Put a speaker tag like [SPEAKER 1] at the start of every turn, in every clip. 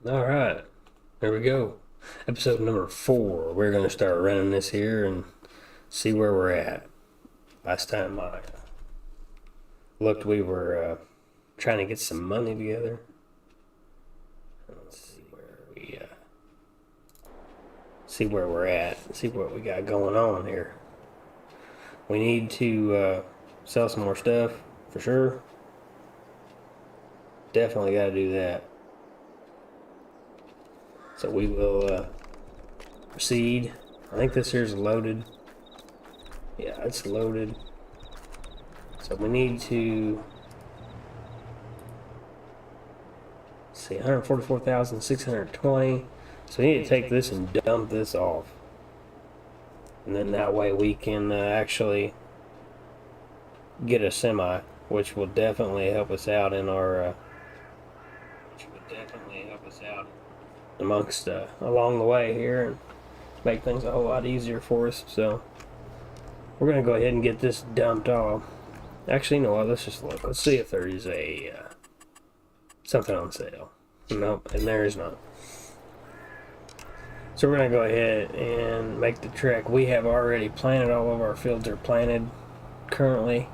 [SPEAKER 1] All right, there we go. Episode number 4. We're going to start running this here and see where we're at. Last time I looked, we were trying to get some money together. Let's see where we're at. See what we got going on here. We need to sell some more stuff for sure. Definitely got to do that. So we will proceed. I think this here's loaded. Yeah, it's loaded. So we need to see 144,620. So we need to take this and dump this off. And then that way we can actually get a semi, which will definitely help us out in our amongst along the way here and make things a whole lot easier for us. So we're gonna go ahead and get this dumped off. Actually, you know what? Let's just look. Let's see if there is a something on sale. Nope, and there is not. So we're gonna go ahead and make the trek. We have already planted. All of our fields are planted currently.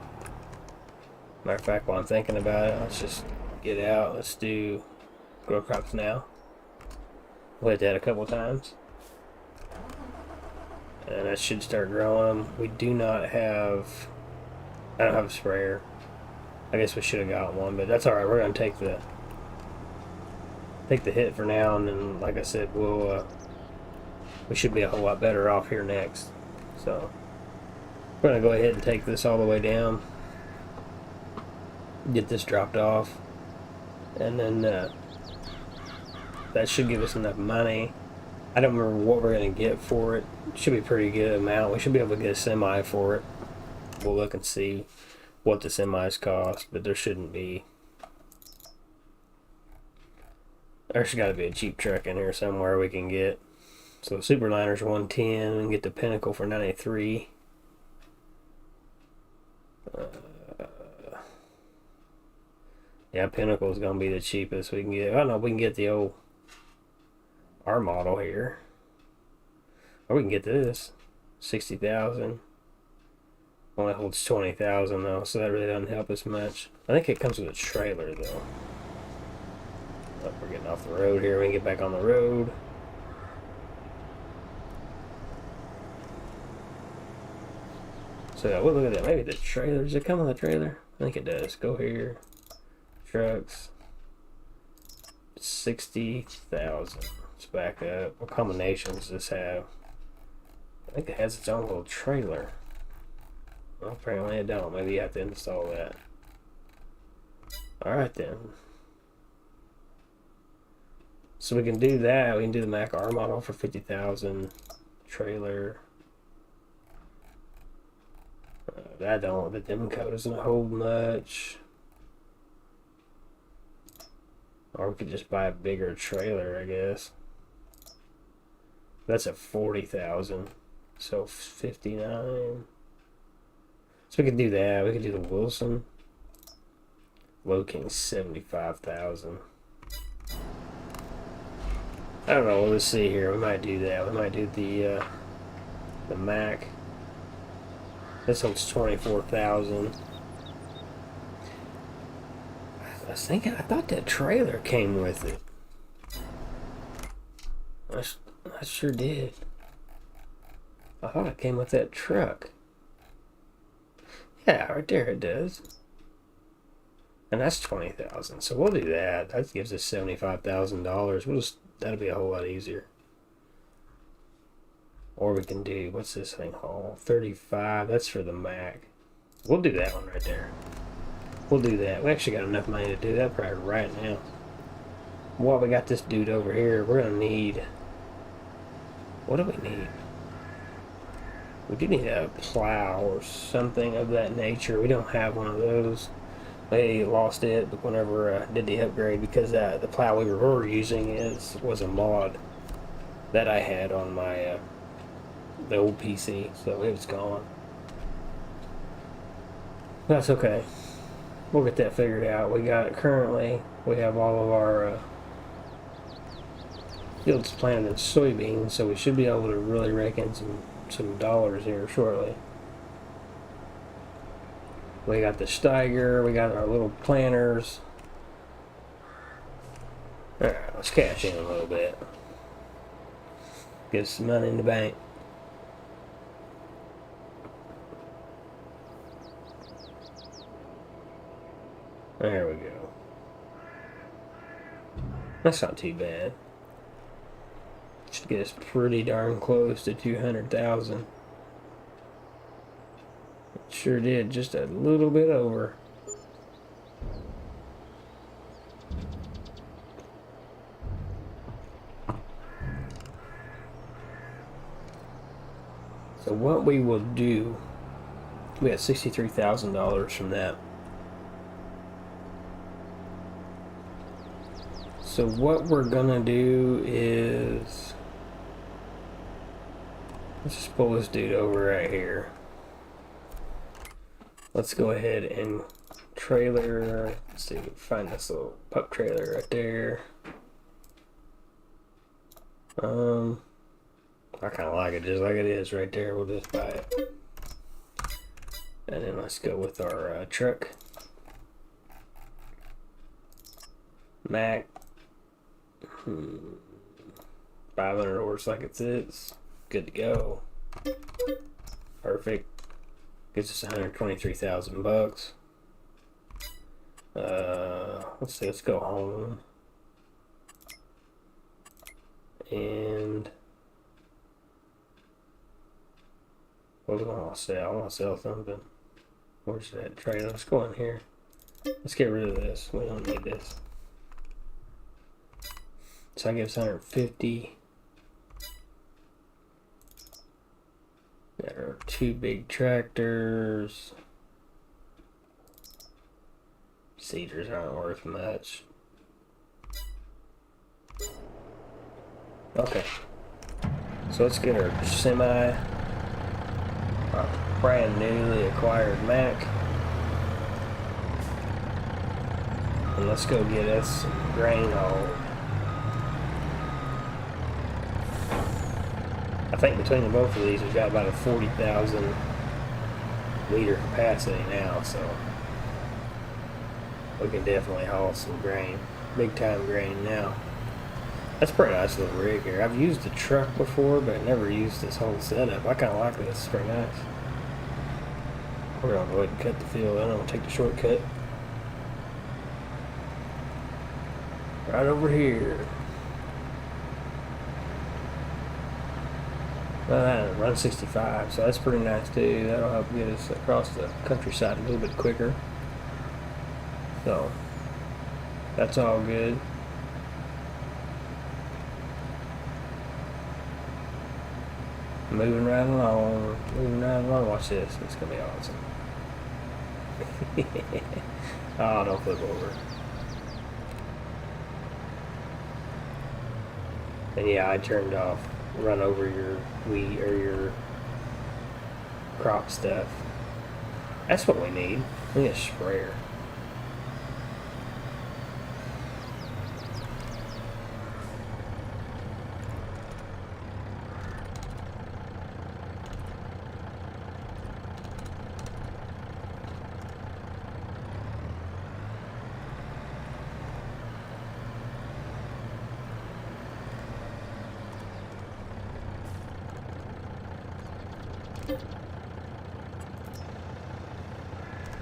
[SPEAKER 1] Matter of fact, while I'm thinking about it, let's just get out. Let's do grow crops now. We'll hit that a couple times. And that should start growing them. We do not have... I don't have a sprayer. I guess we should have got one, but that's alright. We're going to take the hit for now, and then, like I said, we should be a whole lot better off here next. So, we're going to go ahead and take this all the way down. Get this dropped off. And then, that should give us enough money. I don't remember what we're going to get for it. Should be a pretty good amount. We should be able to get a semi for it. We'll look and see what the semis cost, but there shouldn't be. There's got to be a cheap truck in here somewhere we can get. So Superliner's 110. We can get the Pinnacle for 93. Yeah, Pinnacle is going to be the cheapest we can get. Oh no, we can get the old our model here. Or we can get this. 60,000. Only holds 20,000 though, so that really doesn't help us much. I think it comes with a trailer though. Oh, we're getting off the road here. We can get back on the road. So we'll look at that. Maybe the trailer. Does it come with a trailer? I think it does. Go here. Trucks. 60,000. Let's back up. What combinations does this have? I think it has its own little trailer. Well, apparently it don't. Maybe you have to install that. Alright then. So we can do that. We can do the Mac R model for 50,000. Trailer. That don't. The dim code doesn't hold much. Or we could just buy a bigger trailer, I guess. That's at 40,000. So 59. So we could do that. We could do the Wilson. Low King 75,000. I don't know. Let's see here. We might do that. We might do the Mac. This one's 24,000. I was thinking. I thought that trailer came with it. I sure did. I thought it came with that truck. Yeah, right there it does. And that's 20,000. So we'll do that. That gives us $75,000. That'll be a whole lot easier. Or we can do, what's this thing haul? 35. That's for the Mac. We'll do that one right there. We'll do that. We actually got enough money to do that probably right now. While we got this dude over here, we're gonna need. What do we need? We do need a plow or something of that nature. We don't have one of those. They lost it whenever I did the upgrade because the plow we were using was a mod that I had on my the old PC, so it was gone. That's okay. We'll get that figured out. We have all of our field's planted in soybeans, so we should be able to really rake in some dollars here shortly. We got the Steiger, we got our little planters. Alright, let's cash in a little bit. Get some money in the bank. There we go. That's not too bad. Should get us pretty darn close to 200,000. Sure did, just a little bit over. So what we will do, we got $63,000 from that. So what we're gonna do is, let's just pull this dude over right here. Let's go ahead and trailer, let's see, find this little pup trailer right there. I kind of like it just like it is right there. We'll just buy it. And then let's go with our truck. Mac. 500 horse like it sits. Good to go. Perfect. Gets us 123,000 bucks. Let's see, let's go home. And what do I want to sell? I want to sell something. Where's that trailer? Let's go in here. Let's get rid of this. We don't need this. So I give us 150. There are 2 big tractors. Seeders aren't worth much. Okay. So let's get our semi, our brand newly acquired Mac. And let's go get us some grain hauled. I think between the both of these, we've got about a 40,000 liter capacity now, so we can definitely haul some grain, big time grain now. That's a pretty nice little rig here. I've used the truck before, but I never used this whole setup. I kind of like this. It's pretty nice. We're gonna go ahead and cut the field. I'm gonna take the shortcut right over here. Run 65, so that's pretty nice too. That'll help get us across the countryside a little bit quicker. So that's all good. Moving right along, Watch this. It's gonna be awesome. Oh, don't flip over. And yeah, I turned off run over your wheat or your crop stuff. That's what we need. We need a sprayer.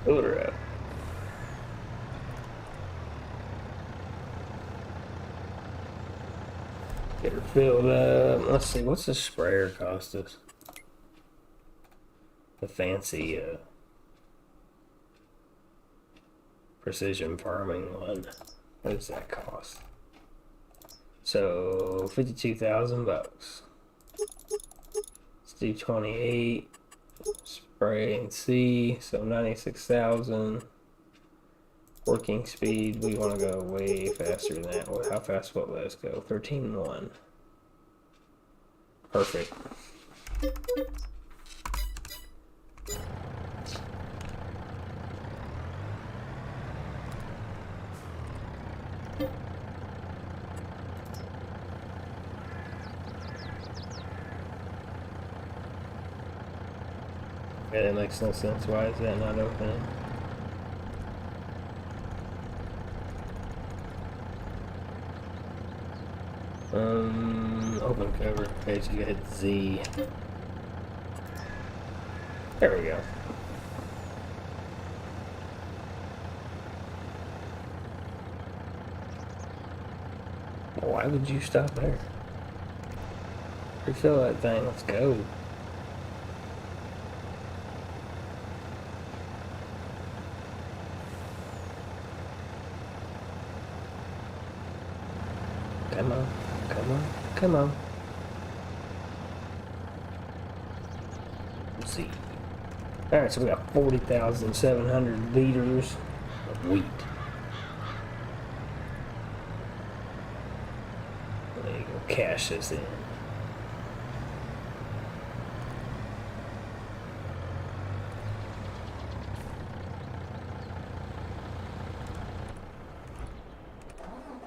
[SPEAKER 1] Odor up. Get her filled up. Let's see, what's the sprayer cost us? The fancy precision farming one. What does that cost? So 52,000 bucks. Let's do 28. Spray and see, so 96,000. Working speed, we want to go way faster than that. How fast will let's go? 13.1. Perfect. Okay, that makes no sense. Why is that not opening? Open cover. Okay, so you hit Z. There we go. Why would you stop there? Refill that thing. Let's go. Come on. Come on. Come on. Let's see. Alright, so we got 40,700 liters of wheat. There you go. Cash this in.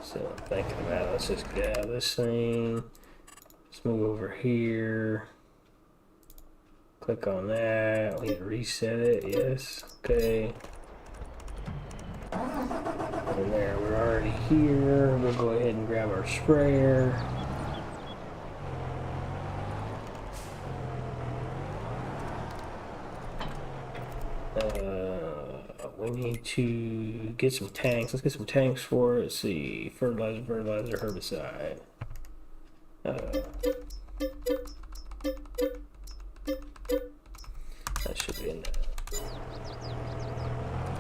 [SPEAKER 1] So I'm thinking about it. Let's just get out of this thing. Let's move over here. Click on that. We need to reset it. Yes. Okay. And there, we're already here. We'll go ahead and grab our sprayer. We need to get some tanks. Let's get some tanks for it. Let's see. Fertilizer, herbicide. That should be enough.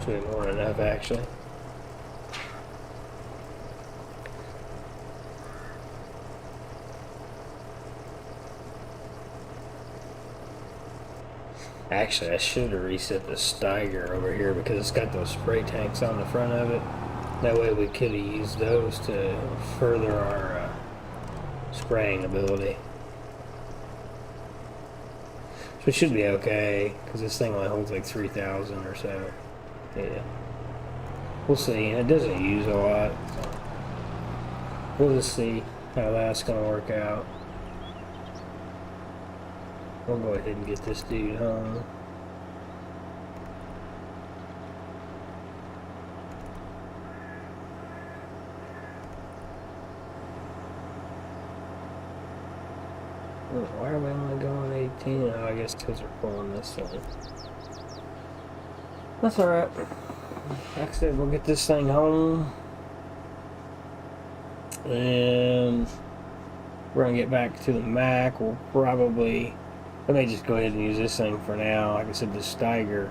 [SPEAKER 1] Should be more than enough, actually. Actually, I should have reset the Steiger over here because it's got those spray tanks on the front of it. That way we could have used those to further our spraying ability. So it should be okay, because this thing only holds like 3,000 or so. Yeah. We'll see. It doesn't use a lot. So we'll just see how that's going to work out. We'll go ahead and get this dude home. Why are we only going 18? Oh, I guess because we're pulling this thing. That's alright. Like I said, we'll get this thing home. And we're going to get back to the Mac. We'll probably... I may just go ahead and use this thing for now. Like I said, the Steiger,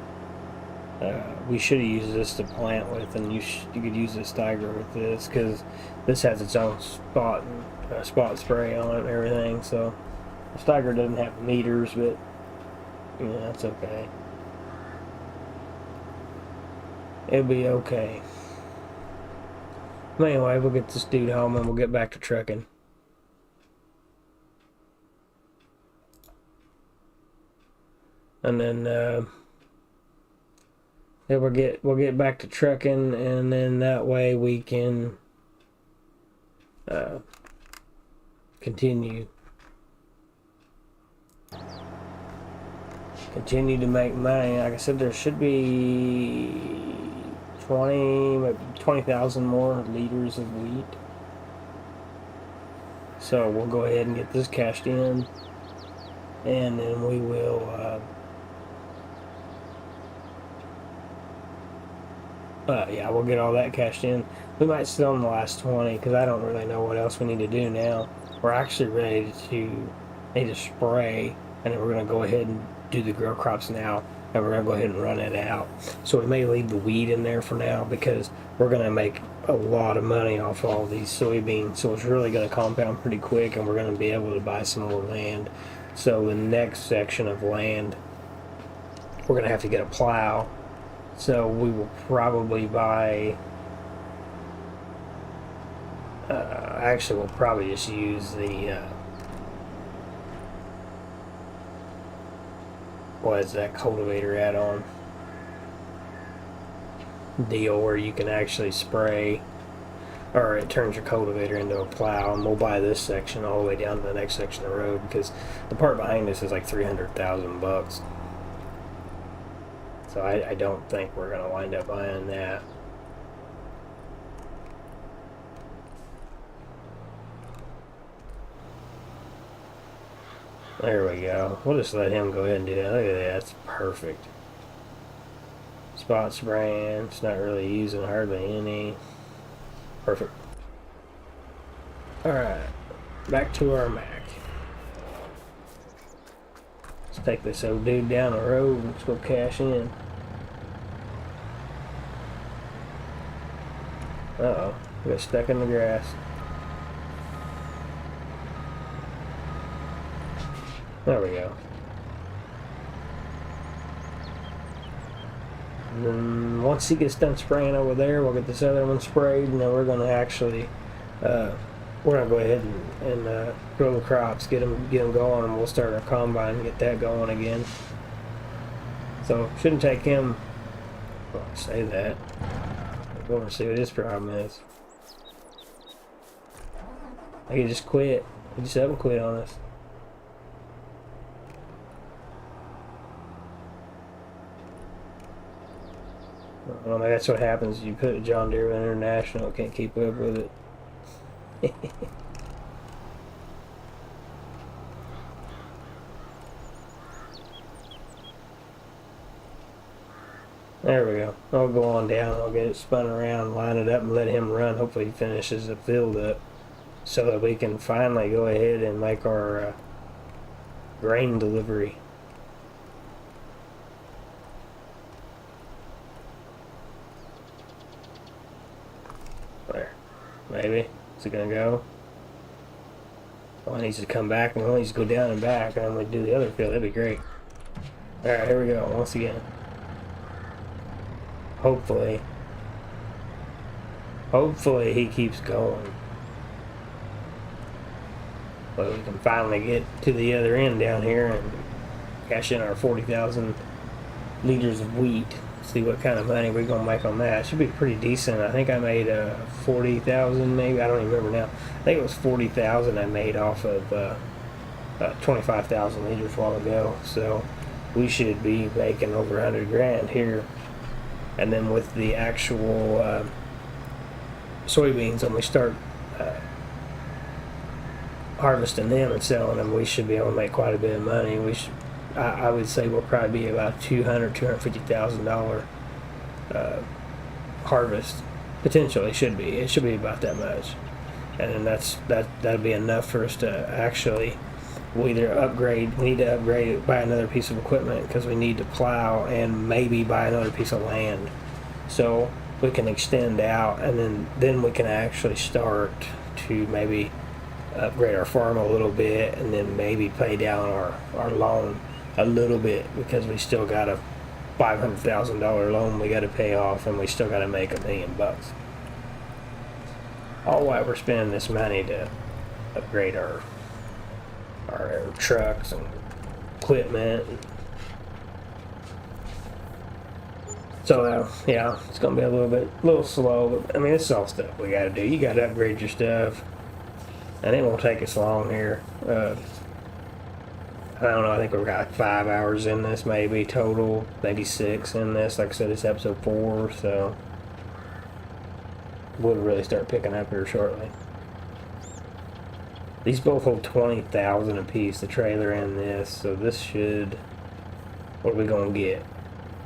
[SPEAKER 1] we should have used this to plant with, and you could use the Steiger with this because this has its own spot spray on it and everything. So the Steiger doesn't have meters, but yeah, that's okay. It'll be okay. But anyway, we'll get this dude home and we'll get back to trucking. And then yeah, we'll get back to trucking, and then that way we can continue to make money. Like I said, there should be 20,000 more liters of wheat. So we'll go ahead and get this cashed in, and then we will yeah, we'll get all that cashed in. We might sell in the last 20 because I don't really know what else we need to do now. We're actually ready to need to spray, and then we're going to go ahead and do the grow crops now, and we're going to go ahead and run it out. So we may leave the weed in there for now because we're going to make a lot of money off all these soybeans. So it's really going to compound pretty quick, and we're going to be able to buy some more land. So the next section of land, we're going to have to get a plow. So we will probably buy, actually we'll probably just use the, what is that cultivator add-on deal where you can actually spray, or it turns your cultivator into a plow, and we'll buy this section all the way down to the next section of the road because the part behind this is like 300,000 bucks. So I don't think we're going to wind up buying that. There we go. We'll just let him go ahead and do that. Look at that. That's perfect. Spot spraying. It's not really using hardly any. Perfect. Alright. Back to our Mac. Let's take this old dude down the road. Let's go cash in. Uh-oh. We got stuck in the grass. There we go. And then once he gets done spraying over there, we'll get this other one sprayed, and then we're going to actually, we're going to go ahead and grow the crops, get them going, and we'll start our combine and get that going again. So shouldn't take him. Well, I say that. Go over and see what his problem is. I can just quit. He just up and quit on us. Well, that's what happens. You put a John Deere International, can't keep up with it. There we go. I'll go on down. I'll get it spun around, line it up, and let him run. Hopefully he finishes the field up so that we can finally go ahead and make our grain delivery. There. Maybe. Is it going to go? Well, it needs to come back, and we'll needs to go down and back, and then we do the other field. That'd be great. Alright, here we go. Once again. Hopefully he keeps going. But we can finally get to the other end down here and cash in our 40,000 liters of wheat. See what kind of money we're gonna make on that. Should be pretty decent. I think I made 40,000 maybe. I don't even remember now. I think it was 40,000 I made off of 25,000 liters a while ago. So we should be making over 100 grand here. And then with the actual soybeans, when we start harvesting them and selling them, we should be able to make quite a bit of money. I would say we'll probably be about $250,000 harvest. Potentially should be. It should be about that much, and then that'll be enough for us to actually. We need to upgrade, buy another piece of equipment because we need to plow and maybe buy another piece of land, so we can extend out, and then we can actually start to maybe upgrade our farm a little bit, and then maybe pay down our loan a little bit, because we still got a $500,000 loan we got to pay off, and we still got to make $1 million. All while we're spending this money to upgrade our trucks and equipment. So yeah, it's gonna be a little slow, but I mean, it's all stuff we gotta do. You gotta upgrade your stuff, and it won't take us long here. I don't know, I think we've got 5 hours in this maybe total, maybe 6 in this. Like I said, it's episode 4, so we'll really start picking up here shortly. These both hold 20,000 a piece, the trailer and this, so this should, what are we gonna get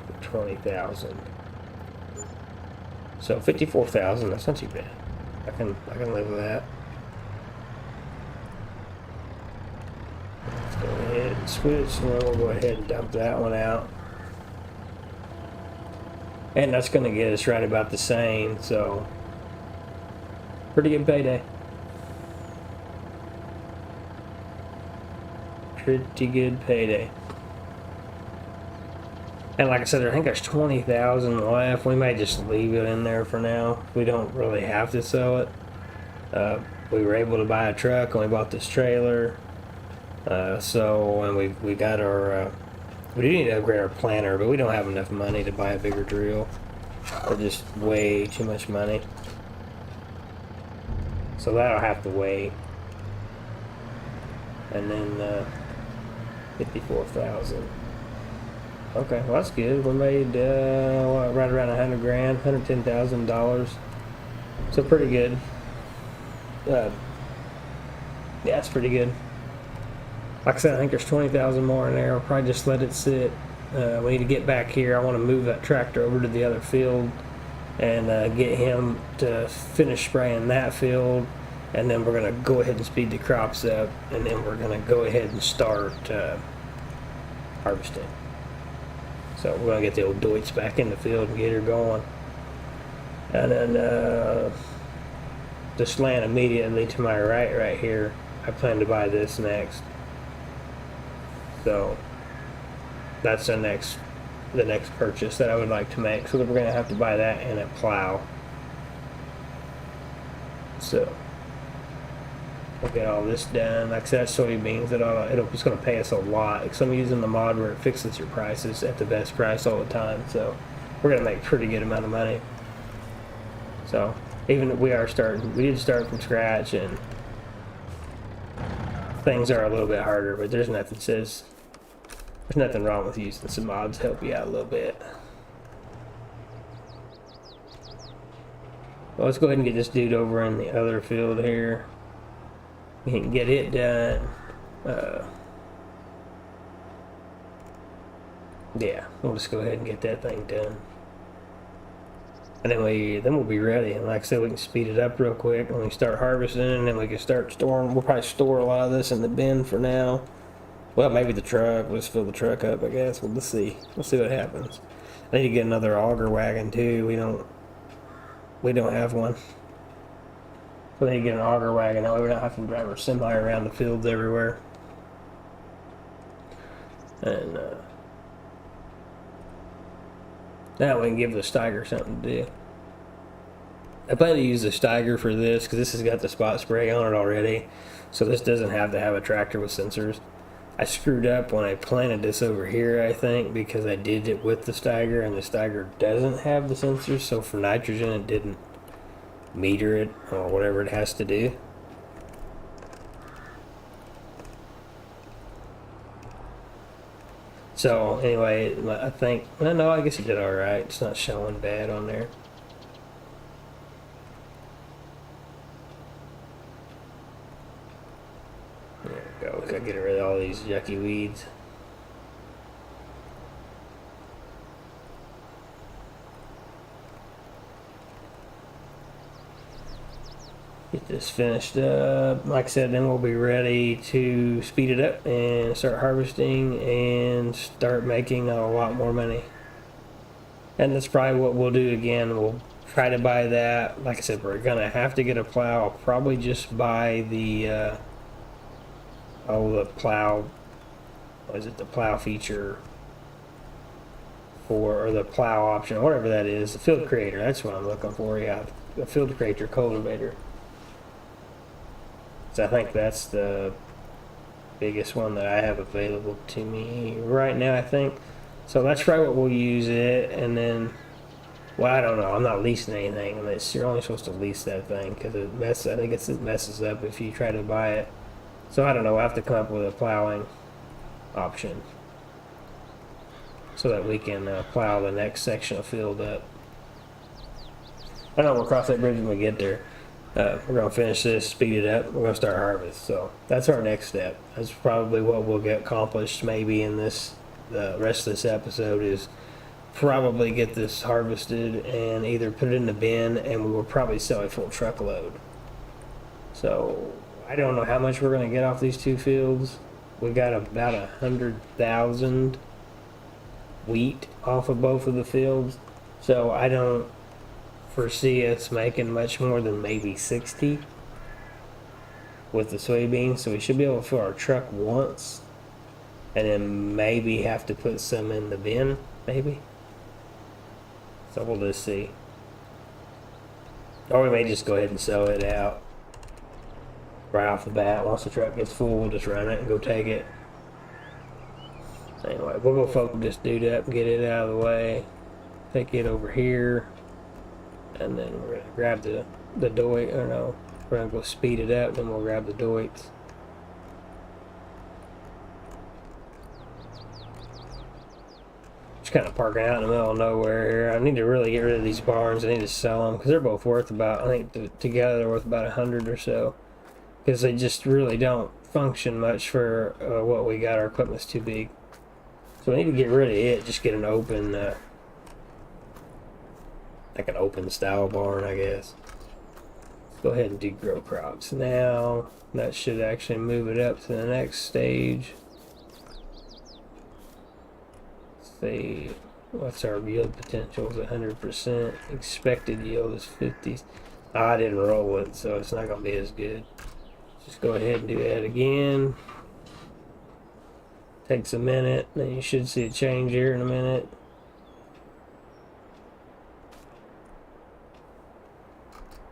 [SPEAKER 1] for 20,000? So 54,000, that's not too bad. I can live with that. Let's go ahead and switch, and then we'll go ahead and dump that one out. And that's gonna get us right about the same, so pretty good payday. Pretty good payday. And like I said, I think there's 20,000 left. We may just leave it in there for now. We don't really have to sell it. We were able to buy a truck, and we bought this trailer. And we got our. We do need to upgrade our planter, but we don't have enough money to buy a bigger drill. Or just way too much money. So that'll have to wait. And then 54,000. Okay, well that's good. We made right around 100 grand, $110,000. So pretty good. Uh, yeah, it's pretty good. Like I said, I think there's 20,000 more in there. We'll probably just let it sit. We need to get back here. I want to move that tractor over to the other field and get him to finish spraying that field, and then we're going to go ahead and speed the crops up, and then we're going to go ahead and start harvesting. So we're going to get the old Deutz back in the field and get her going. And then this land immediately to my right here, I plan to buy this next. So that's the next purchase that I would like to make. So that we're going to have to buy that and a plow. So we'll get all this done. Like I said, soybeans, it's going to pay us a lot. Because I'm using the mod where it fixes your prices at the best price all the time. So we're going to make a pretty good amount of money. So even if we did start from scratch, and things are a little bit harder, but there's nothing wrong with using some mods to help you out a little bit. Well, let's go ahead and get this dude over in the other field here. We can get it done. Yeah, we'll just go ahead and get that thing done. And then we'll be ready. And like I said, we can speed it up real quick when we start harvesting, and then we can start storing. We'll probably store a lot of this in the bin for now. Well, maybe the truck. We'll just fill the truck up, I guess. We'll see. We'll see what happens. I need to get another auger wagon too. We don't have one. So I need to get an auger wagon. That way we're not having to drive our semi around the fields everywhere. And now we can give the Steiger something to do. I plan to use the Steiger for this because this has got the spot spray on it already. So this doesn't have to have a tractor with sensors. I screwed up when I planted this over here, I think, because I did it with the Steiger, and the Steiger doesn't have the sensors, so for nitrogen it didn't meter it or whatever it has to do. So anyway, I think, no, I guess it did alright. It's not showing bad on there. There we go. We gotta get rid of all these yucky weeds. Get this finished up. Like I said, then we'll be ready to speed it up and start harvesting and start making a lot more money. And that's probably what we'll do again. We'll try to buy that. Like I said, we're gonna have to get a plow. I'll probably just buy the plow. What is it? The plow feature or the plow option, or whatever that is. The field creator. That's what I'm looking for. Yeah, the field creator cultivator. So I think that's the biggest one that I have available to me right now, I think. So that's probably what we'll use it, and then, well, I don't know. I'm not leasing anything unless you're only supposed to lease that thing because it messes up if you try to buy it. So I don't know. We'll have to come up with a plowing option so that we can plow the next section of field up. I know we'll cross that bridge when we get there. We're going to finish this, speed it up, we're going to start harvest. So that's our next step. That's probably what we'll get accomplished maybe in the rest of this episode is probably get this harvested and either put it in the bin, and we will probably sell a full truckload. So I don't know how much we're going to get off these two fields. We got about 100,000 wheat off of both of the fields. So I don't foresee us making much more than maybe 60 with the soybeans, so we should be able to fill our truck once and then maybe have to put some in the bin, maybe. So we'll just see, or we may just go ahead and sell it out right off the bat. Once the truck gets full, we'll just run it and go take it. Anyway, we'll go focus this dude up and get it out of the way, take it over here. And then we're going to grab the Deutz, or no, we're going to go speed it up, then we'll grab the Deutz. kind of parking out in the middle of nowhere here. I need to really get rid of these barns. I need to sell them because they're both worth about, I think together they're worth about 100 or so. Because they just really don't function much for what we got. Our equipment's too big. So we need to get rid of it. Just get an open, like an open style barn, I guess. Let's go ahead and do grow crops now. That should actually move it up to the next stage. See, what's our yield potential? Is 100%. Expected yield is 50. I didn't roll it, so it's not going to be as good. Just go ahead and do that again. Takes a minute, then you should see a change here in a minute.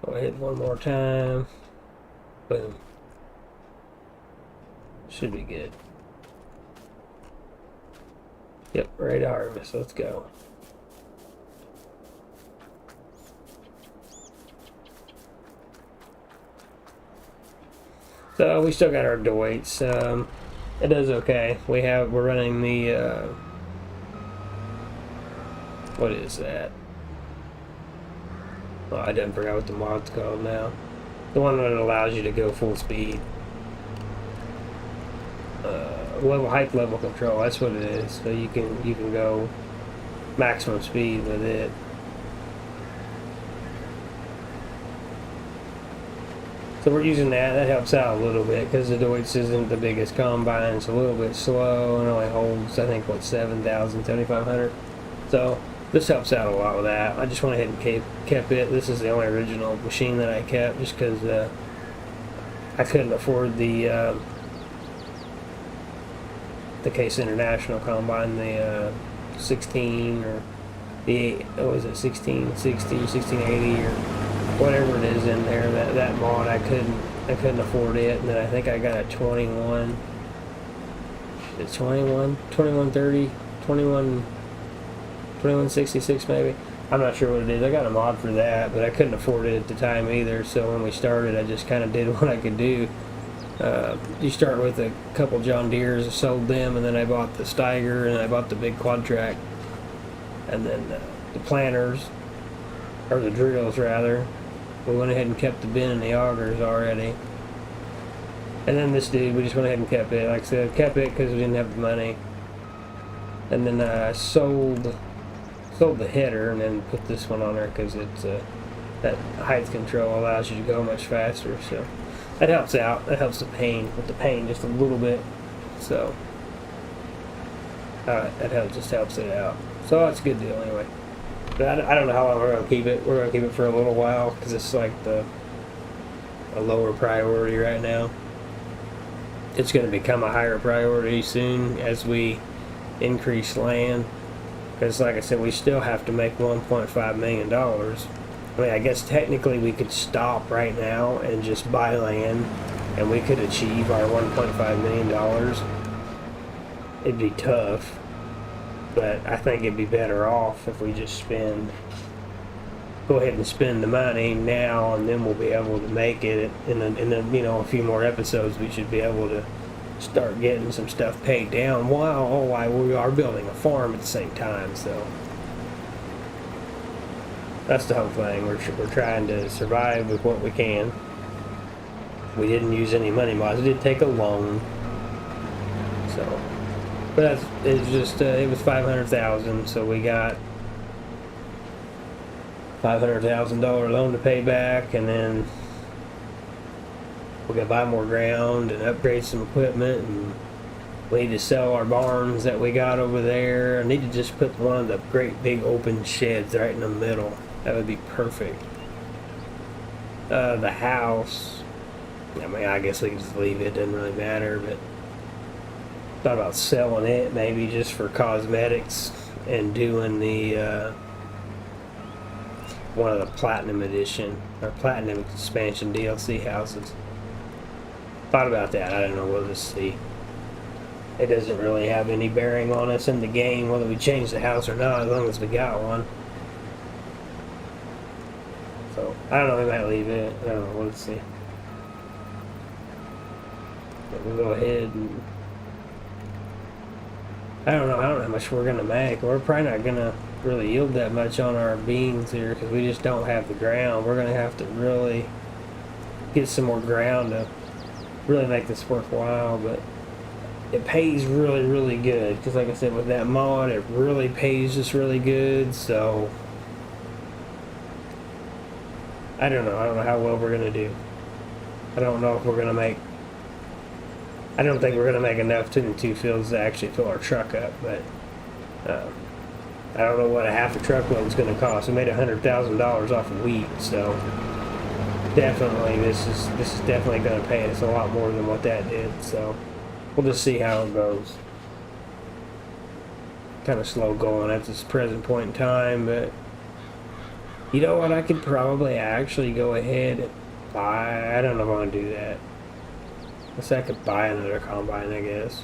[SPEAKER 1] Go ahead one more time. Boom. Should be good. Yep, ready to harvest. Let's go. So we still got our Deutz. It does okay. We're running the what is that? Well, I didn't forget what the mod's called now. The one that allows you to go full speed. Height level control. That's what it is. So you can go maximum speed with it. So we're using that. That helps out a little bit because the Deutz isn't the biggest combine. It's a little bit slow and only holds, I think, what, 7,000, 7,500. So this helps out a lot with that. I just went ahead and kept it. This is the only original machine that I kept just because I couldn't afford the Case International combine, the 16 or the, what was it, 1660 or 1680 or whatever it is in there, that mod. I couldn't afford it, and then I think I got a 21, it's 2130, 2166 maybe. I'm not sure what it is. I got a mod for that, but I couldn't afford it at the time either, so when we started I just kind of did what I could do. You start with a couple John Deeres, I sold them, and then I bought the Steiger, and I bought the big quad track, and then the planters, or the drills rather. We went ahead and kept the bin and the augers already. And then this dude, we just went ahead and kept it. Like I said, kept it because we didn't have the money. And then I sold the header and then put this one on there because it's that height control allows you to go much faster. So that helps out. That helps with the pain just a little bit. So that just helps it out. So that's a good deal anyway. But I don't know how long we're going to keep it. We're going to keep it for a little while because it's like a lower priority right now. It's going to become a higher priority soon as we increase land. Because like I said, we still have to make $1.5 million. I mean, I guess technically we could stop right now and just buy land and we could achieve our $1.5 million. It'd be tough. But I think it'd be better off if we just go ahead and spend the money now, and then we'll be able to make it in a few more episodes. We should be able to start getting some stuff paid down while we are building a farm at the same time. So that's the whole thing. We're trying to survive with what we can. We didn't use any money mods. We did take a loan. So. But it was $500,000, so we got $500,000 loan to pay back, and then we got to buy more ground and upgrade some equipment, and we need to sell our barns that we got over there. I need to just put one of the great big open sheds right in the middle. That would be perfect. The house, I mean, I guess we can just leave it. It doesn't really matter, but thought about selling it maybe just for cosmetics and doing the one of the platinum edition or platinum expansion DLC houses. Thought about that. I don't know. We'll just see. It doesn't really have any bearing on us in the game whether we change the house or not, as long as we got one. So I don't know. We might leave it. I don't know. We'll see. But we'll go ahead and I don't know how much we're gonna make. We're probably not gonna really yield that much on our beans here because we just don't have the ground. We're gonna have to really get some more ground to really make this worthwhile, but it pays really, really good because, like I said, with that mod, it really pays us really good. So I don't know. I don't know how well we're gonna do. I don't know if we're gonna make. I don't think we're gonna make enough in 2 fields to actually fill our truck up, but I don't know what a half a truckload is gonna cost. We made $100,000 off of wheat, so definitely this is definitely gonna pay us a lot more than what that did. So we'll just see how it goes. Kind of slow going at this present point in time, but you know what? I could probably actually go ahead and buy. I don't know if I want to do that. Guess I could buy another combine, I guess.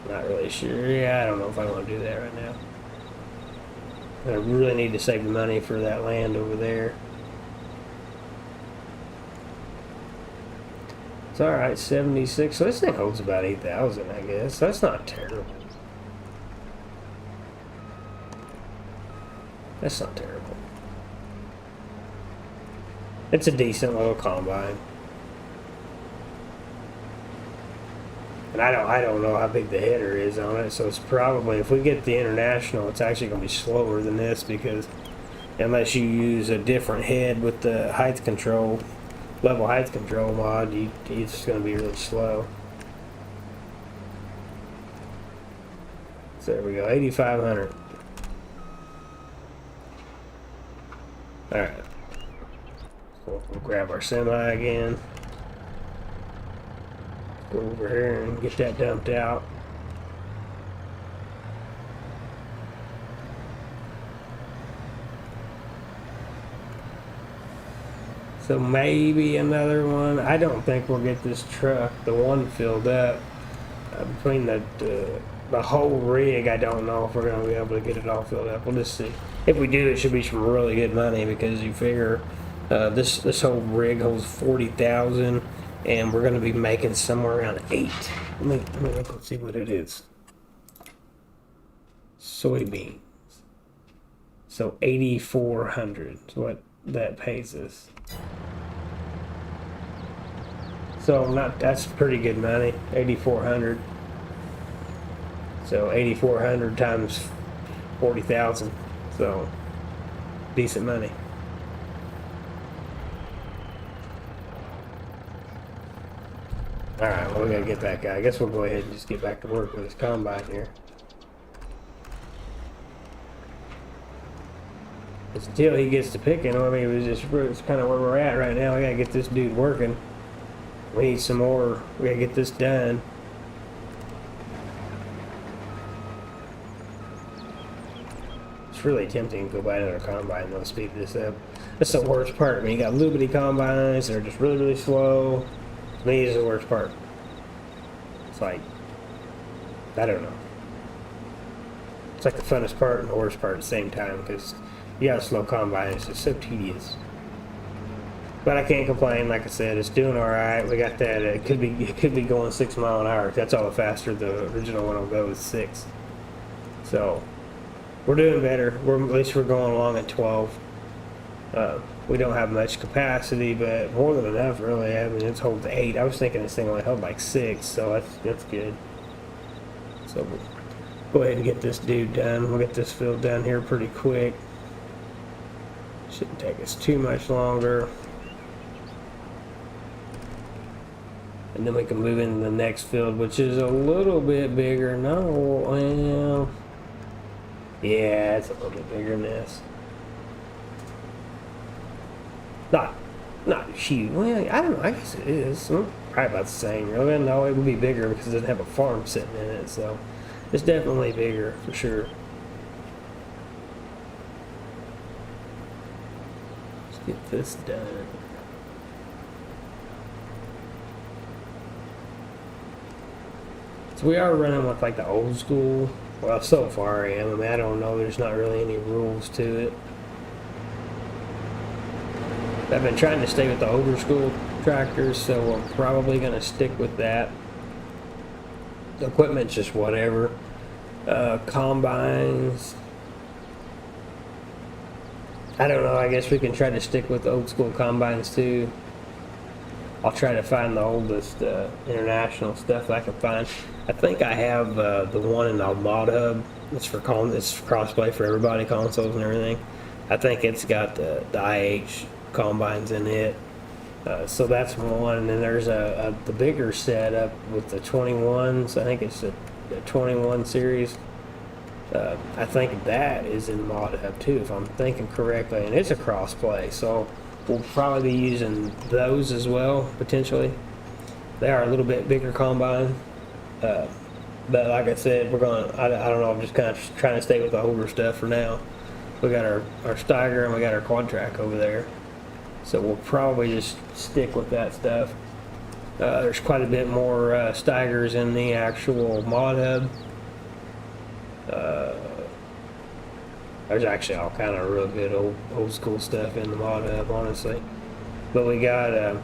[SPEAKER 1] Not really sure. Yeah, I don't know if I want to do that right now. I really need to save the money for that land over there. It's alright, 76. So this thing holds about 8,000, I guess. That's not terrible. That's not terrible. It's a decent little combine. And I don't know how big the header is on it, so it's probably, if we get the international, it's actually going to be slower than this because unless you use a different head with the height control, level height control mod, it's going to be really slow. So there we go, 8,500. Alright. We'll grab our semi again. Go over here and get that dumped out. So maybe another one. I don't think we'll get this truck, the one filled up. Between the whole rig, I don't know if we're going to be able to get it all filled up. We'll just see. If we do, it should be some really good money because you figure this whole rig holds 40,000. And we're going to be making somewhere around 8. Let me look and see what it is. Soybeans. So 8,400 is what that pays us. So that's pretty good money. 8,400. So 8,400 times 40,000. So decent money. Alright, well, we gotta get that guy. I guess we'll go ahead and just get back to work with this combine here. Until he gets to picking, I mean, it's kind of where we're at right now. We gotta get this dude working. We need some more. We gotta get this done. It's really tempting to go buy another combine though, speed this up. That's the worst part. I mean, you got little bitty combines that are just really, really slow. To me, is the worst part. It's like, I don't know. It's like the funnest part and the worst part at the same time because you got a slow combine. It's just so tedious. But I can't complain. Like I said, it's doing all right. We got that. It could be going 6 miles an hour. That's all the faster the original one will go is 6. So we're doing better. At least we're going along at 12. We don't have much capacity, but more than enough, really. I mean, it holds 8. I was thinking this thing only held like 6, so that's good. So we'll go ahead and get this dude done. We'll get this filled done here pretty quick. Shouldn't take us too much longer. And then we can move into the next field, which is a little bit bigger. No, well, yeah, it's a little bit bigger than this. Not huge. Well, I don't know. I guess it is. Probably about the same. Really, no, it would be bigger because it doesn't have a farm sitting in it. So it's definitely bigger for sure. Let's get this done. So we are running with like the old school. Well, so far I am. I mean, I don't know. There's not really any rules to it. I've been trying to stay with the older school tractors, so we're probably going to stick with that. The equipment's just whatever. Combines. I don't know. I guess we can try to stick with the old school combines too. I'll try to find the oldest international stuff I can find. I think I have the one in the mod hub. It's for crossplay for everybody, consoles and everything. I think it's got the IH combines in it. So that's one. And then there's the bigger setup with the 21s. I think it's the 21 series. I think that is in mod hub too, if I'm thinking correctly, and it's a crossplay. So we'll probably be using those as well, potentially. They are a little bit bigger combine. But like I said, I don't know, I'm just kind of trying to stay with the older stuff for now. We got our Steiger and we got our quad track over there. So we'll probably just stick with that stuff. There's quite a bit more Steigers in the actual mod hub. There's actually all kind of real good old school stuff in the mod hub, honestly. But we got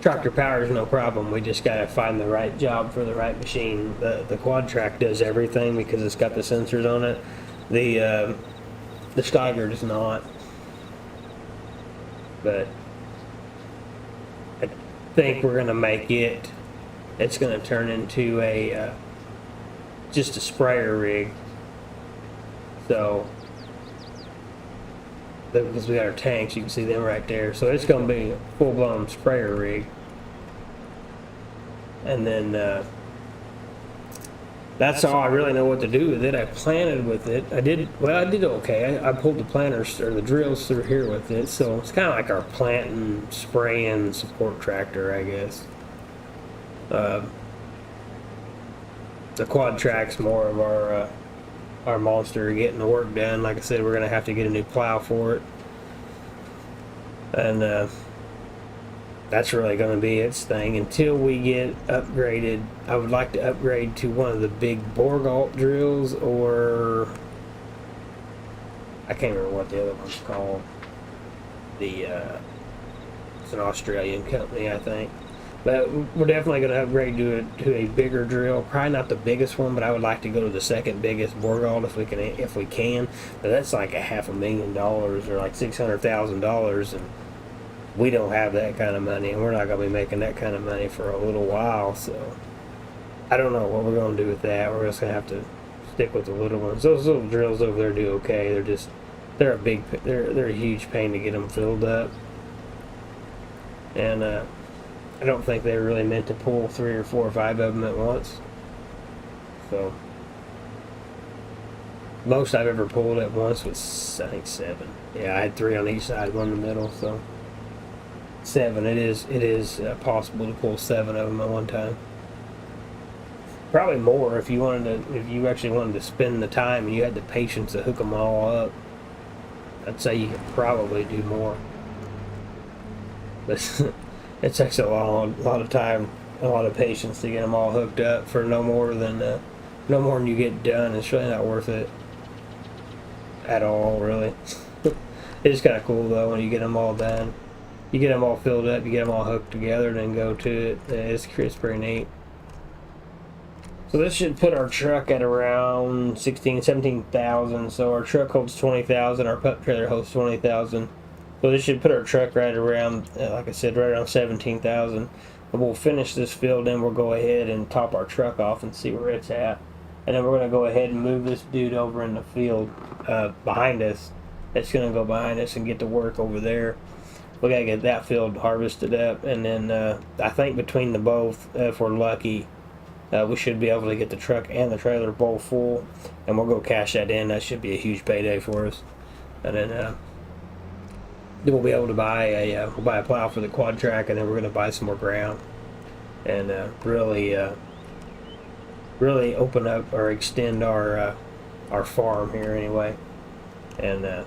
[SPEAKER 1] tractor power is no problem. We just got to find the right job for the right machine. The quad track does everything because it's got the sensors on it. The Steiger does not. But I think we're gonna make it. It's gonna turn into a just a sprayer rig. So because we got our tanks, you can see them right there. So it's gonna be a full-blown sprayer rig. And then that's all I really know what to do with it. I planted with it. I did okay. I pulled the planters or the drills through here with it, so it's kind of like our planting, spraying support tractor, I guess. The quad track's more of our monster getting the work done. Like I said, we're gonna have to get a new plow for it, and that's really going to be its thing until we get upgraded. I would like to upgrade to one of the big Borgalt drills, or I can't remember what the other one's called. It's an Australian company, I think. But we're definitely going to upgrade to a bigger drill. Probably not the biggest one, but I would like to go to the second biggest Borgalt if we can. But that's like $500,000 or like $600,000, and we don't have that kind of money, and we're not going to be making that kind of money for a little while, so I don't know what we're going to do with that. We're just going to have to stick with the little ones. Those little drills over there do okay. They're a huge pain to get them filled up, and I don't think they were really meant to pull 3 or 4 or 5 of them at once. So most I've ever pulled at once was, I think, 7. Yeah, I had 3 on each side, 1 in the middle, so 7. It is possible to pull 7 of them at one time. Probably more if you actually wanted to spend the time and you had the patience to hook them all up. I'd say you could probably do more. But it takes a lot of time, a lot of patience to get them all hooked up for no more than you get done. It's really not worth it at all, really. It's kind of cool though when you get them all done. You get them all filled up, you get them all hooked together, and then go to it. It's pretty neat. So this should put our truck at around 17,000. So our truck holds 20,000. Our pup trailer holds 20,000. So this should put our truck right around, like I said, right around 17,000. But we'll finish this field, and we'll go ahead and top our truck off and see where it's at. And then we're going to go ahead and move this dude over in the field behind us. It's going to go behind us and get to work over there. We got to get that field harvested up, and then I think between the both, if we're lucky, we should be able to get the truck and the trailer both full, and we'll go cash that in. That should be a huge payday for us. And then we'll be able to buy a plow for the quad track, and then we're going to buy some more ground and really open up or extend our farm here anyway, and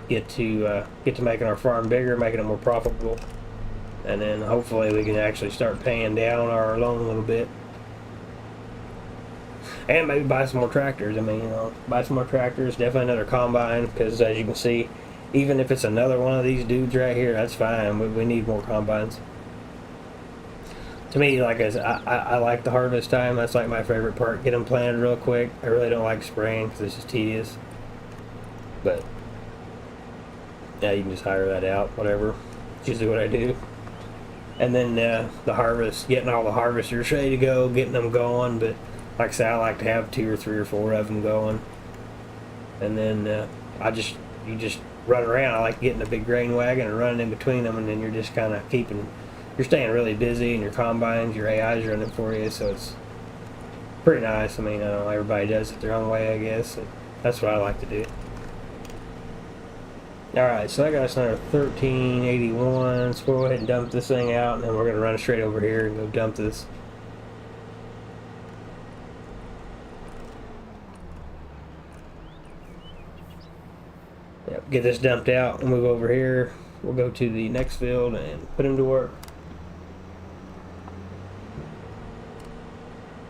[SPEAKER 1] get to making our farm bigger, making it more profitable, and then hopefully we can actually start paying down our loan a little bit, and maybe buy some more tractors. I mean, buy some more tractors, definitely another combine, because as you can see, even if it's another one of these dudes right here, that's fine. We need more combines. To me, like I like the harvest time. That's like my favorite part. Get them planted real quick. I really don't like spraying because it's just tedious. But yeah, you can just hire that out, whatever. It's usually what I do. And then the harvest, getting all the harvesters ready to go, getting them going. But like I said, I like to have 2 or 3 or 4 of them going. And then you just run around. I like getting a big grain wagon and running in between them, and then you're just kind of you're staying really busy, and your combines, your AI's running for you, so it's pretty nice. I mean, I don't know, everybody does it their own way, I guess. That's what I like to do. Alright, so I got us another 1381, so we'll go ahead and dump this thing out, and then we're going to run straight over here and go dump this. Yep, get this dumped out, and we'll go over here. We'll go to the next field and put him to work.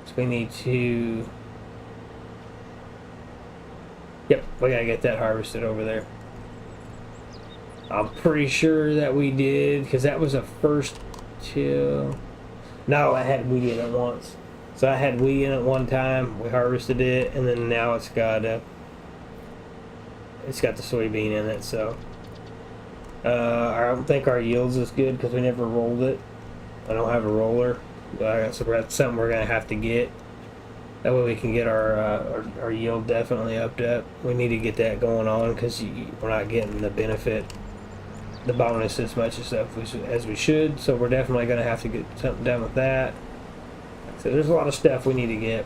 [SPEAKER 1] So we need to... Yep, we gotta get that harvested over there. I'm pretty sure that we did, because that was a first till... No, I had wheat in it once. So I had wheat in it one time, we harvested it, and then now it's got the soybean in it, so... I don't think our yields is good because we never rolled it. I don't have a roller, so that's something we're going to have to get. That way we can get our yield definitely upped up. We need to get that going on because we're not getting the benefit, the bonus as much as we should. So we're definitely going to have to get something done with that. So there's a lot of stuff we need to get.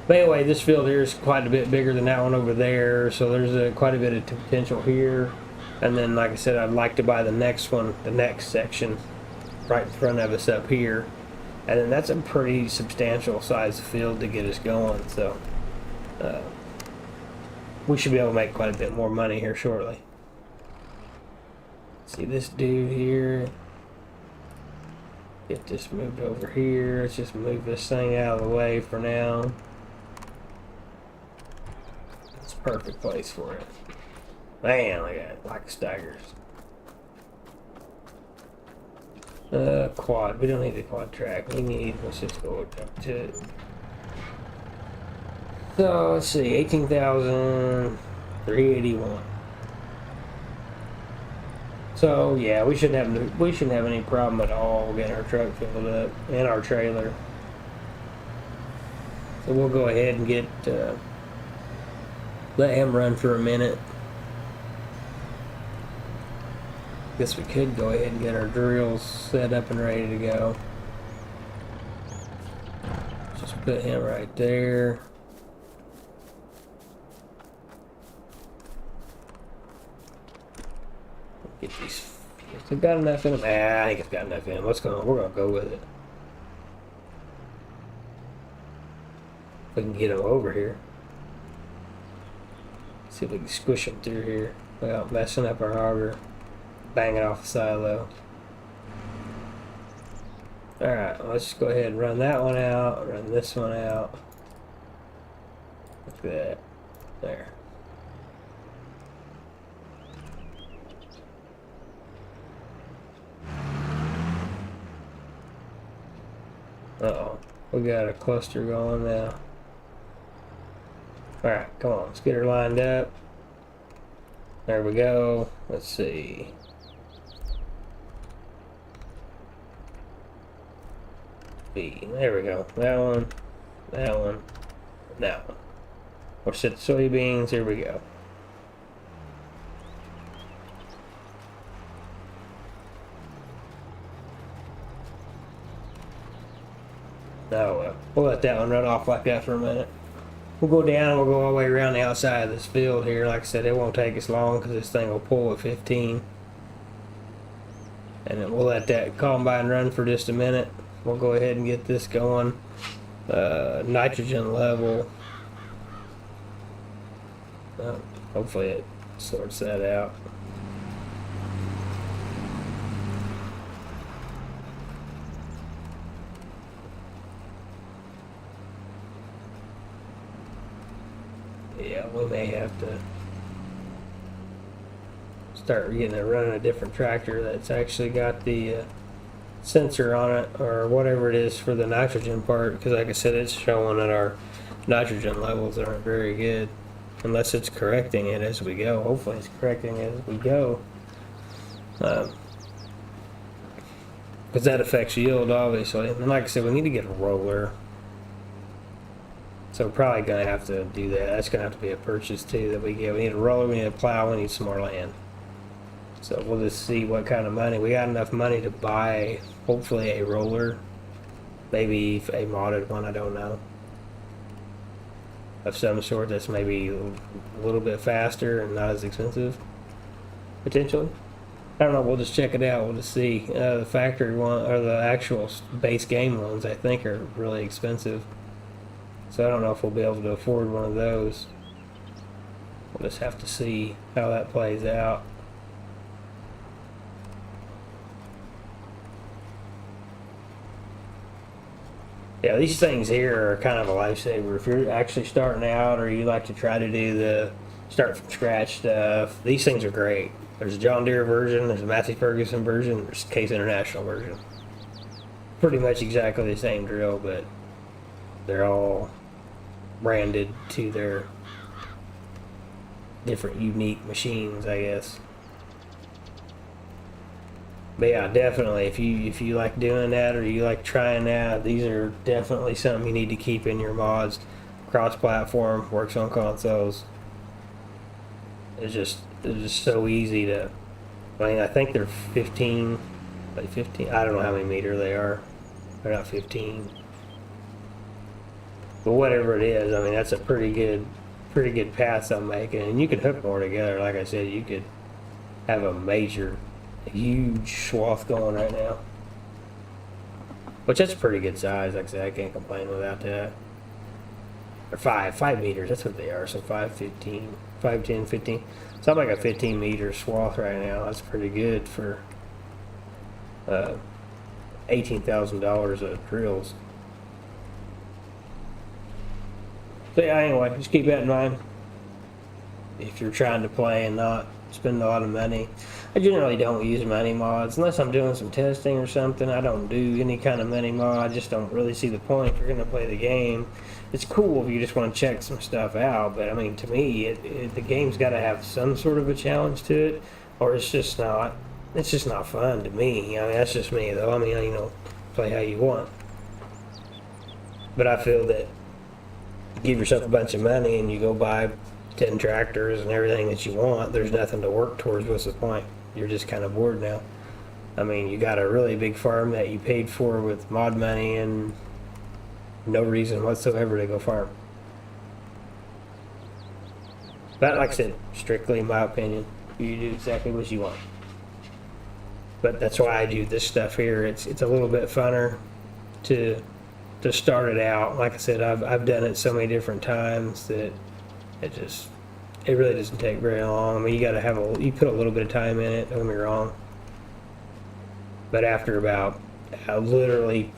[SPEAKER 1] But anyway, this field here is quite a bit bigger than that one over there. So there's quite a bit of potential here. And then, like I said, I'd like to buy the next one, the next section, right in front of us up here. And then that's a pretty substantial size field to get us going. So, we should be able to make quite a bit more money here shortly. See this dude here. Get this moved over here. Let's just move this thing out of the way for now. It's a perfect place for it. Man, look at it, like staggers. Quad. We don't need the quad track. Let's just go up to it. So, let's see, 18,381. So, yeah, we shouldn't have any problem at all getting our truck filled up and our trailer. So we'll go ahead and let him run for a minute. Guess we could go ahead and get our drills set up and ready to go. Just put him right there. Get these. Has it got enough in them? I think it's got enough in them. We're gonna go with it. If we can get them over here. See if we can squish them through here without messing up our auger. Banging off the silo. Alright, let's just go ahead and run that one out, run this one out. Look at that. There. Uh-oh. We got a cluster going now. Alright, come on, let's get her lined up. There we go. Let's see. There we go. That one, that one, that one. We'll set the soybeans. Here we go. Oh well. We'll let that one run off like that for a minute. We'll go down and we'll go all the way around the outside of this field here. Like I said, it won't take us long because this thing will pull at 15. And then we'll let that combine run for just a minute. We'll go ahead and get this going. Nitrogen level. Hopefully it sorts that out. Yeah, we may have to start running a different tractor that's actually got the sensor on it or whatever it is for the nitrogen part, because like I said, it's showing that our nitrogen levels aren't very good unless it's correcting it as we go. Hopefully it's correcting it as we go, because that affects yield obviously. And like I said, we need to get a roller, so we're probably going to have to do that. That's going to have to be a purchase too that we get. We need a roller, we need a plow, we need some more land. So we'll just see what kind of money. We got enough money to buy, hopefully, a roller. Maybe a modded one, I don't know. Of some sort that's maybe a little bit faster and not as expensive, potentially. I don't know, we'll just check it out. We'll just see. The factory one, or the actual base game ones, I think are really expensive. So I don't know if we'll be able to afford one of those. We'll just have to see how that plays out. Yeah, these things here are kind of a lifesaver. If you're actually starting out or you like to try to do the start from scratch stuff, these things are great. There's a John Deere version, there's a Massey Ferguson version, there's a Case International version. Pretty much exactly the same drill, but they're all branded to their different unique machines, I guess. But yeah, definitely, if you like doing that or you like trying that, these are definitely something you need to keep in your mods. Cross-platform, works on consoles. It's just so easy to. I mean, I think they're 15, like 15. I don't know how many meter they are. They're not 15, but whatever it is, I mean, that's a pretty good pass I'm making, and you could hook more together. Like I said, you could have a huge swath going right now, which that's a pretty good size. Like I said, I can't complain without that. Or 5 meters, that's what they are. So 5, 15, 5, 10, 15. So I'm like a 15 meter swath right now. That's pretty good for $18,000 of drills. So yeah, anyway, just keep that in mind if you're trying to play and not spend a lot of money. I generally don't use money mods unless I'm doing some testing or something. I don't do any kind of money mod. I just don't really see the point. If you're going to play the game, it's cool if you just want to check some stuff out, but I mean, to me, the game's got to have some sort of a challenge to it, or it's just not fun to me. I mean, that's just me though. I mean, you know, play how you want, but I feel that you give yourself a bunch of money and you go buy 10 tractors and everything that you want, there's nothing to work towards. What's the point? You're just kind of bored now. I mean, you got a really big farm that you paid for with mod money and no reason whatsoever to go farm. But like I said, strictly in my opinion, you do exactly what you want. But that's why I do this stuff here. It's a little bit funner to start it out. Like I said, I've done it so many different times that it really doesn't take very long. I mean, you put a little bit of time in it, don't get me wrong. But after about literally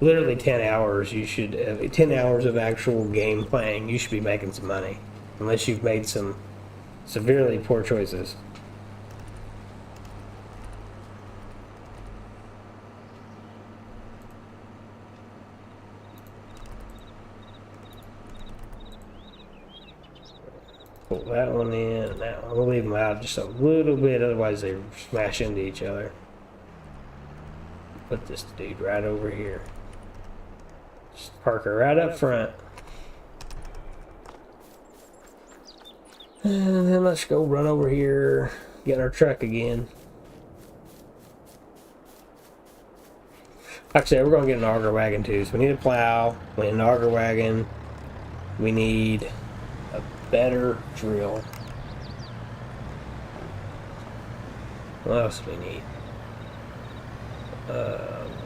[SPEAKER 1] 10 hours, 10 hours of actual game playing, you should be making some money. Unless you've made some severely poor choices. Pull that one in and that one. We'll leave them out just a little bit, otherwise they smash into each other. Put this dude right over here. Just park her right up front. And then let's go run over here, get our truck again. Like I said, we're going to get an auger wagon too. So we need a plow, we need an auger wagon, we need a better drill. What else do we need?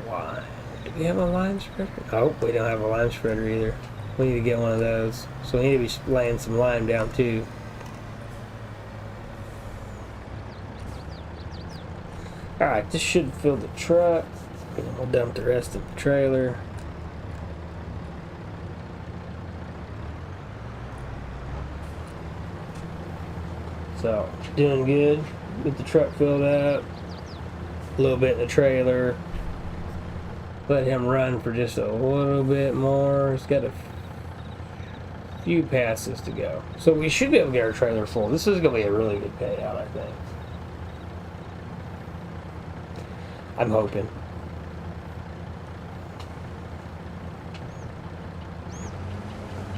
[SPEAKER 1] Lime. Do we have a lime spreader? Oh, we don't have a lime spreader either. We need to get one of those. So we need to be laying some lime down too. Alright, this should fill the truck. And we'll dump the rest of the trailer. So, doing good. Get the truck filled up. a little bit in the trailer. Let him run for just a little bit more. He's got a few passes to go. So we should be able to get our trailer full. This is going to be a really good payout, I think. I'm hoping.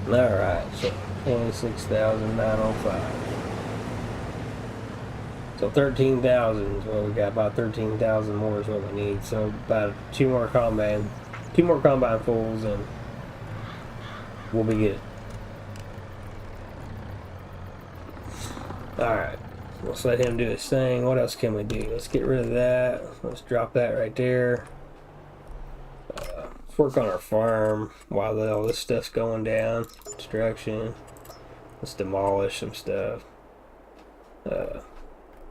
[SPEAKER 1] Alright, so 26,905. So 13,000 is what we got. About 13,000 more is what we need. So about two more combine fulls, and we'll be good. Alright, let's let him do his thing. What else can we do? Let's get rid of that. Let's drop that right there. Let's work on our farm while all this stuff's going down. Construction. Let's demolish some stuff.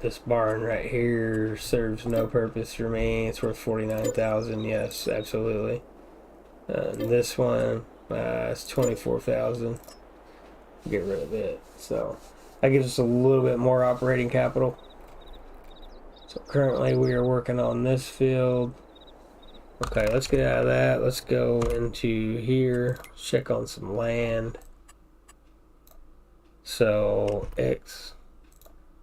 [SPEAKER 1] This barn right here serves no purpose for me. It's worth 49,000. Yes, absolutely. This one, it's 24,000. Get rid of it. So that gives us a little bit more operating capital. So currently we are working on this field. Okay, let's get out of that. Let's go into here. Check on some land. So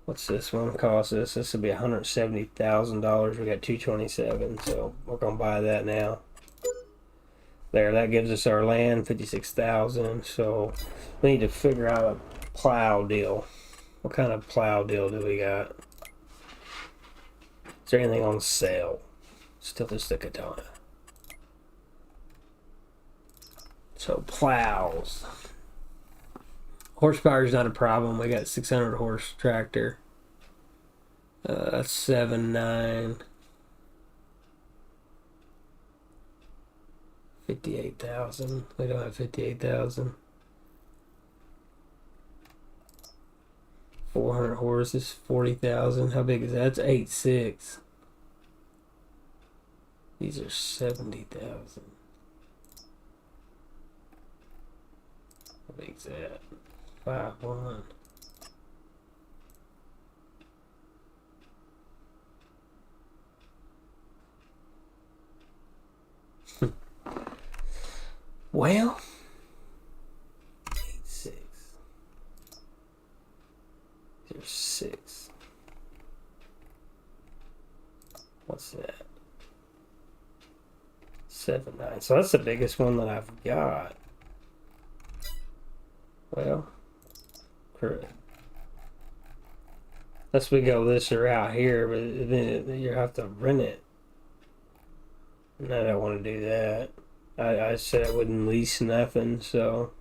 [SPEAKER 1] what's this one cost us? This will be $170,000. We got 227, so we're gonna buy that now. There, that gives us our land, 56,000. So we need to figure out a plow deal. What kind of plow deal do we got? Is there anything on sale? Still just the katana. So plows. Horsepower is not a problem. We got 600 horse tractor. 7.9. 58,000. We don't have 58,000. 400 horses, 40,000. How big is that? That's 8.6. These are 70,000. How big is that? 5.1. Well, 8.6. There's 6. What's that? 7.9. So that's the biggest one that I've got. Well, correct. Unless we go this route here, but then you have to rent it. And I don't want to do that. I said I wouldn't lease nothing, so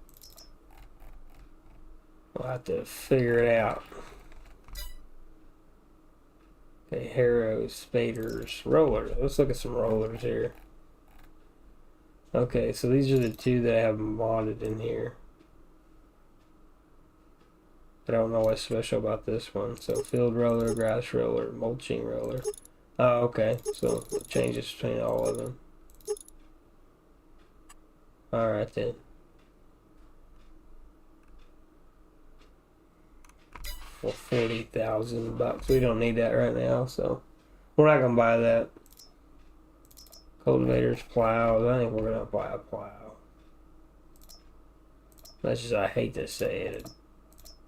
[SPEAKER 1] we'll have to figure it out. Okay, harrows, spaders, rollers. Let's look at some rollers here. Okay, so these are the two that I have modded in here. I don't know what's special about this one. So field roller, grass roller, mulching roller. Oh, okay. So it changes between all of them. Alright then. Well, 40,000 bucks. We don't need that right now, so we're not gonna buy that. Cultivators, plows. I think we're gonna buy a plow. That's just, I hate to say it.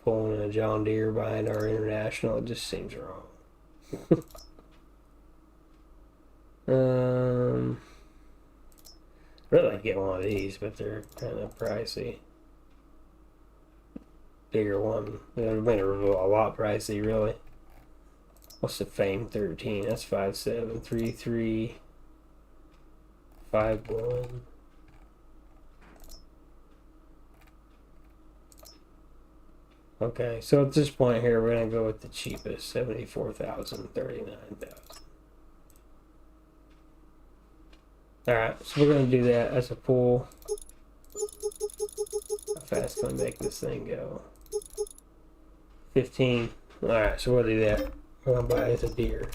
[SPEAKER 1] Pulling a John Deere behind our International, it just seems wrong. Really like to get one of these, but they're kind of pricey. Bigger one. They've been a lot pricey, really. What's the Fame 13? That's 5.7, 3.3, 5.1. Okay, so at this point here, we're gonna go with the cheapest, 74,000, 39,000. Alright, so we're gonna do that as a pull. How fast can I make this thing go? 15. Alright, so we'll do that. We're gonna buy it as a deer.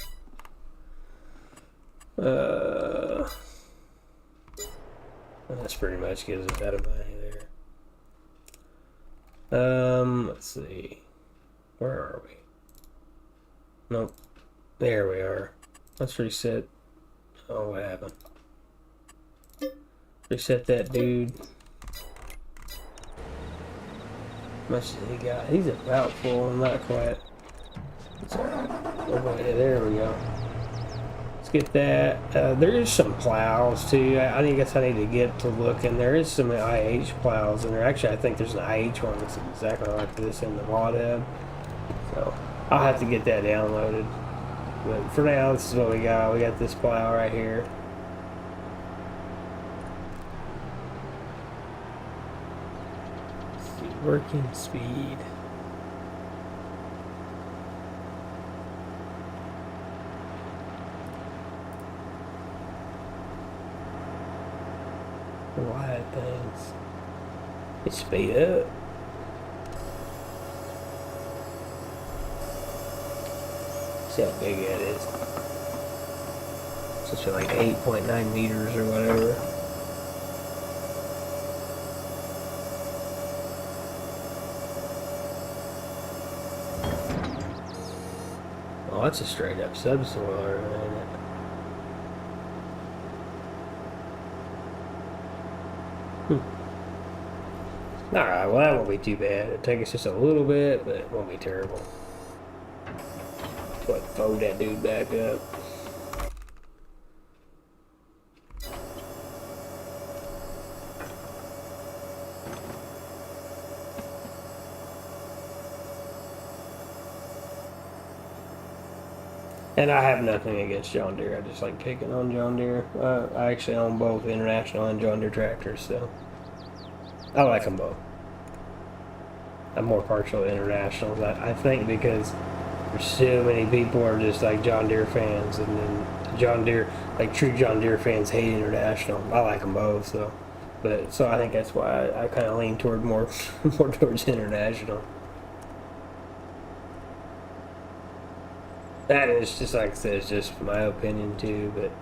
[SPEAKER 1] That's pretty much gives us that of money there. Let's see. Where are we? Nope. There we are. Let's reset. Oh, what happened? Reset that dude. How much did he got? He's about full, not quite. Oh, yeah, there we go. Let's get that. There is some plows too. I guess I need to get to look, and there is some IH plows in there. Actually, I think there's an IH one that's exactly like this in the mod ed. So I'll have to get that downloaded. But for now, this is what we got. We got this plow right here. Working speed. A lot of things. It's speed up. See how big that is. It's just like 8.9 meters or whatever. Oh, that's a straight up subsoiler, ain't it? Alright, well that won't be too bad. It'll take us just a little bit, but it won't be terrible. Let's fold that dude back up. And I have nothing against John Deere. I just like picking on John Deere. I actually own both International and John Deere tractors, so I like them both. I'm more partial to Internationals. I think because there's so many people are just like John Deere fans, and then John Deere, like true John Deere fans, hate International. I like them both, so. But so I think that's why I kind of lean toward more towards International. That is just like I said, it's just my opinion too, but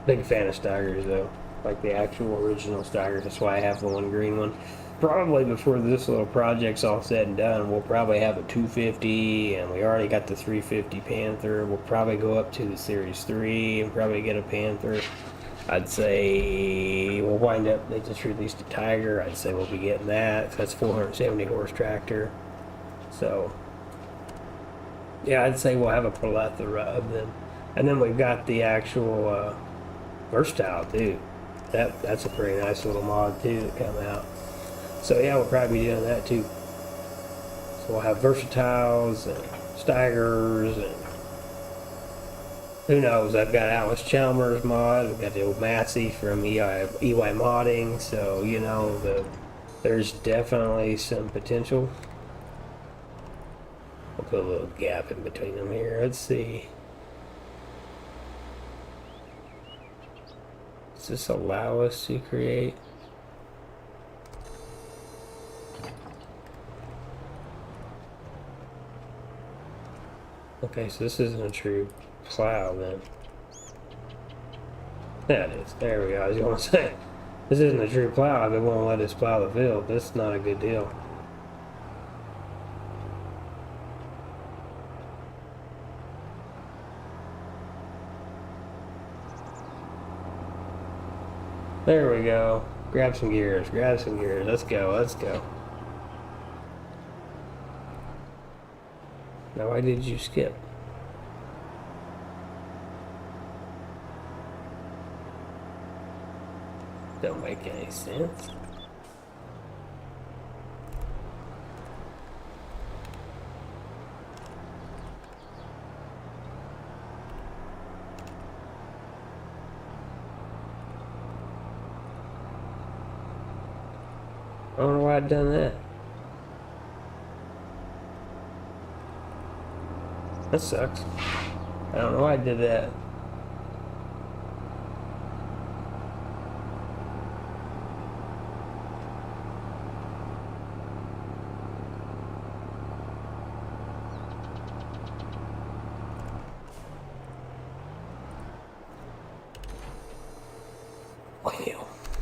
[SPEAKER 1] big fan of Steigers though, like the actual original Steigers. That's why I have the one green one. Probably before this little project's all said and done, we'll probably have a 250, and we already got the 350 Panther. We'll probably go up to the Series 3 and probably get a Panther. I'd say we'll wind up, they just released a Tiger. I'd say we'll be getting that. That's 470 horse tractor. So, yeah, I'd say we'll have a plethora of them. And then we've got the actual Versatile, too. That's a pretty nice little mod, too, that come out. So, yeah, we'll probably be doing that, too. So we'll have Versatiles and Steigers and who knows? I've got Alice Chalmers mod. We've got the old Massey from EY Modding. So, you know, there's definitely some potential. We'll put a little gap in between them here. Let's see. Does this allow us to create? Okay, so this isn't a true plow then. That is. There we go. I was going to say, this isn't a true plow. They won't let us plow the field. That's not a good deal. There we go. Grab some gears. Grab some gears. Let's go. Let's go. Now, why did you skip? Don't make any sense. I don't know why I've done that. That sucks. I don't know why I did that.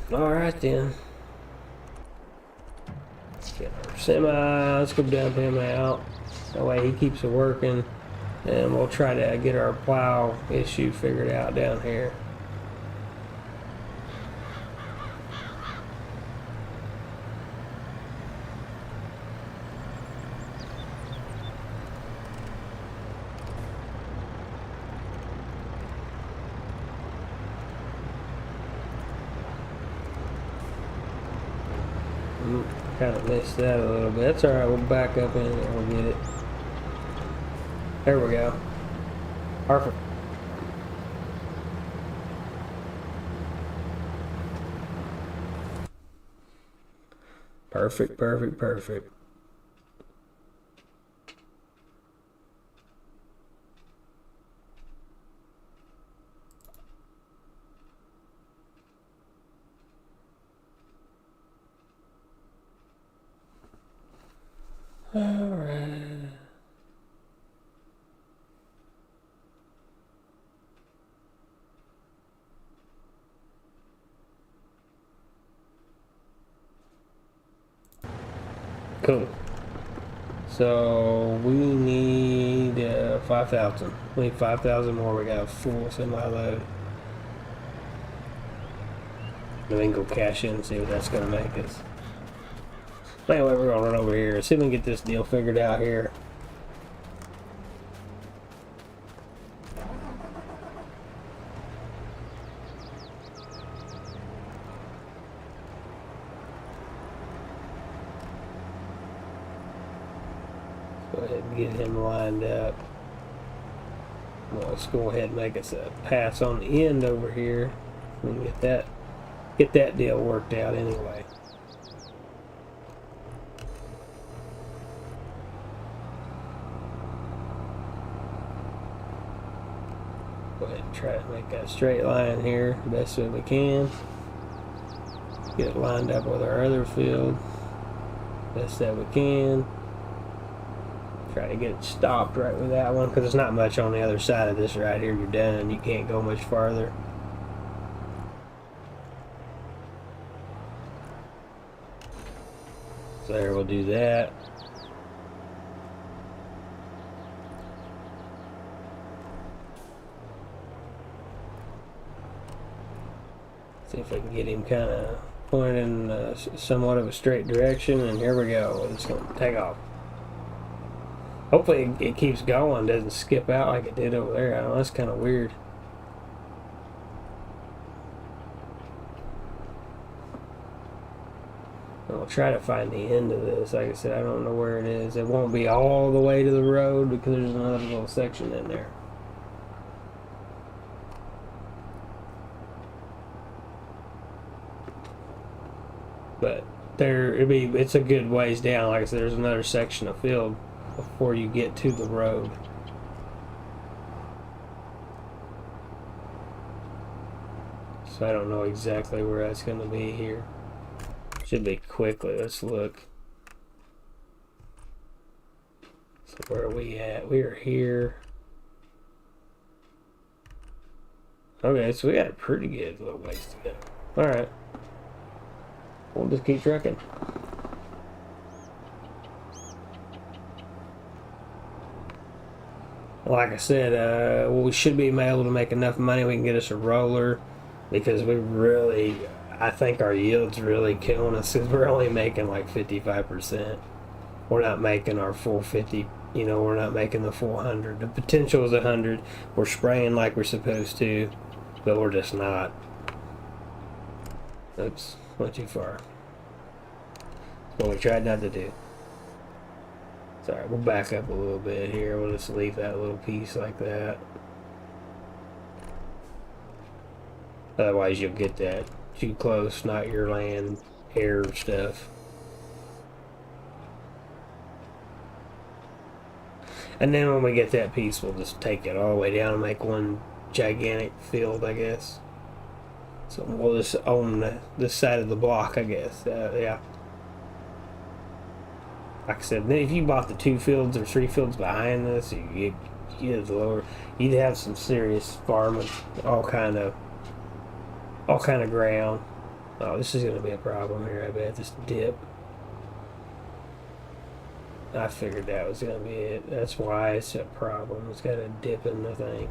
[SPEAKER 1] Well, alright then. Semi, let's go dump him out. That way he keeps it working. And we'll try to get our plow issue figured out down here. Kind of missed that a little bit. That's alright, we'll back up in and we'll get it. There we go. Perfect. Perfect, perfect, perfect. Alright. Cool. So we need 5,000. We need 5,000 more. We got a full semi-load. Then we can go cash in and see what that's going to make us. Anyway, we're going to run over here and see if we can get this deal figured out here. Go ahead and get him lined up. Well, let's go ahead and make us a pass on the end over here. We can get that deal worked out anyway. Go ahead and try to make that straight line here the best way we can. Get it lined up with our other field best that we can. Try to get it stopped right with that one because there's not much on the other side of this right here. You're done. You can't go much farther. So there, we'll do that. See if I can get him kind of pointed in somewhat of a straight direction, and here we go. It's going to take off. Hopefully it keeps going, doesn't skip out like it did over there. I know, that's kind of weird. I'll try to find the end of this. Like I said, I don't know where it is. It won't be all the way to the road because there's another little section in there. But it's a good ways down. Like I said, there's another section of field before you get to the road. So I don't know exactly where that's going to be here. Should be quickly. Let's look. So where are we at? We are here. Okay, so we got a pretty good little ways to go. Alright. We'll just keep trucking. Like I said, we should be able to make enough money we can get us a roller, because I think our yield's really killing us because we're only making like 55%. We're not making our full 50, we're not making the full 100. The potential is 100. We're spraying like we're supposed to, but we're just not. Oops, went too far. That's what we tried not to do. Sorry, we'll back up a little bit here. We'll just leave that little piece like that. Otherwise you'll get that too close, not your land, air stuff. And then when we get that piece, we'll just take it all the way down and make one gigantic field, I guess. So we'll just own this side of the block, I guess. Yeah. Like I said, if you bought the 2 fields or 3 fields behind this, you'd have some serious farming, all kind of ground. Oh, this is going to be a problem here, I bet. This dip. I figured that was gonna be it. That's why it's a problem. It's got a dip in the thing.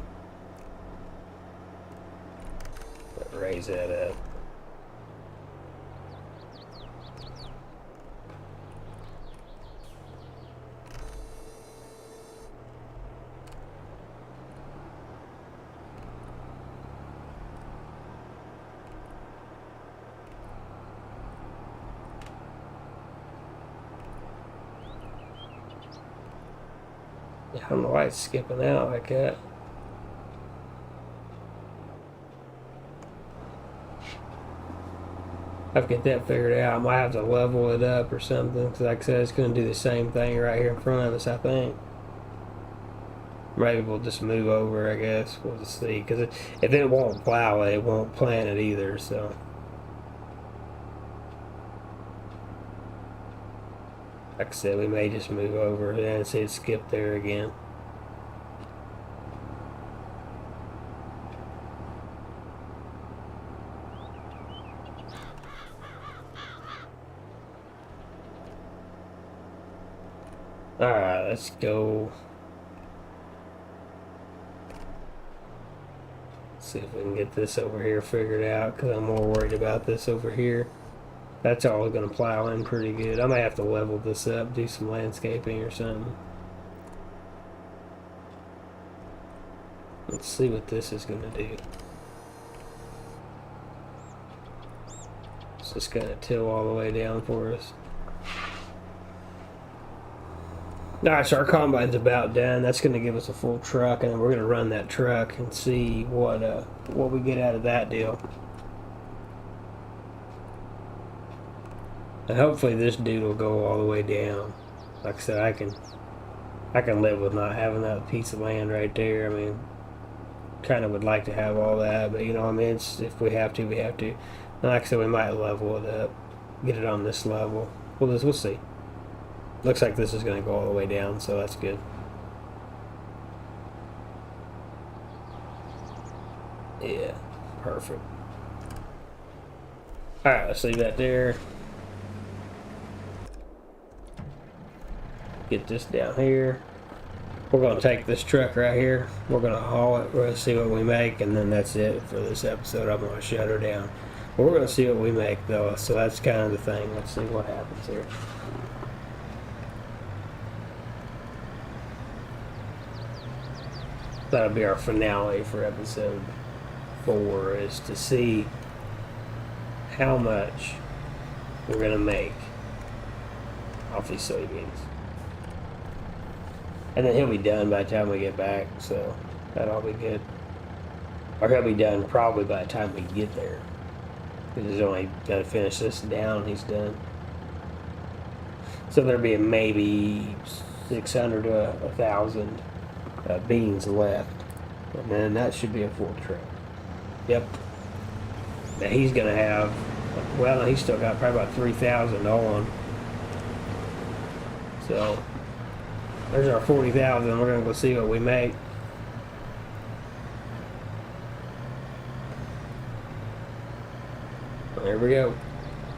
[SPEAKER 1] Raise that up. I don't know why it's skipping out like that. I've got that figured out. I might have to level it up or something, because like I said, it's going to do the same thing right here in front of us, I think. Maybe we'll just move over, I guess. We'll just see, because if it won't plow it, it won't plant it either, so. Like I said, we may just move over and see it skip there again. Alright, let's go. See if we can get this over here figured out, because I'm more worried about this over here. That's all going to plow in pretty good. I might have to level this up, do some landscaping or something. Let's see what this is going to do. It's just going to till all the way down for us. Alright, so our combine's about done. That's going to give us a full truck, and then we're going to run that truck and see what we get out of that deal. And hopefully this dude will go all the way down. Like I said, I can live with not having that piece of land right there. I mean, kind of would like to have all that, but you know, I mean, it's, if we have to, we have to. And like I said, we might level it up, get it on this level. We'll see. Looks like this is going to go all the way down, so that's good. Yeah, perfect. Alright, let's leave that there. Get this down here. We're going to take this truck right here. We're going to haul it. We're going to see what we make, and then that's it for this episode. I'm going to shut her down. But we're going to see what we make, though, so that's kind of the thing. Let's see what happens here. That'll be our finale for episode 4, is to see how much we're going to make off these soybeans. And then he'll be done by the time we get back, so that'll be good. Or he'll be done probably by the time we get there. Because he's only got to finish this down, he's done. So there'll be maybe 600 to 1,000 beans left. And then that should be a full truck. Yep. Now he's going to have, well, he's still got probably about 3,000 on. So there's our 40,000. We're going to go see what we make. There we go.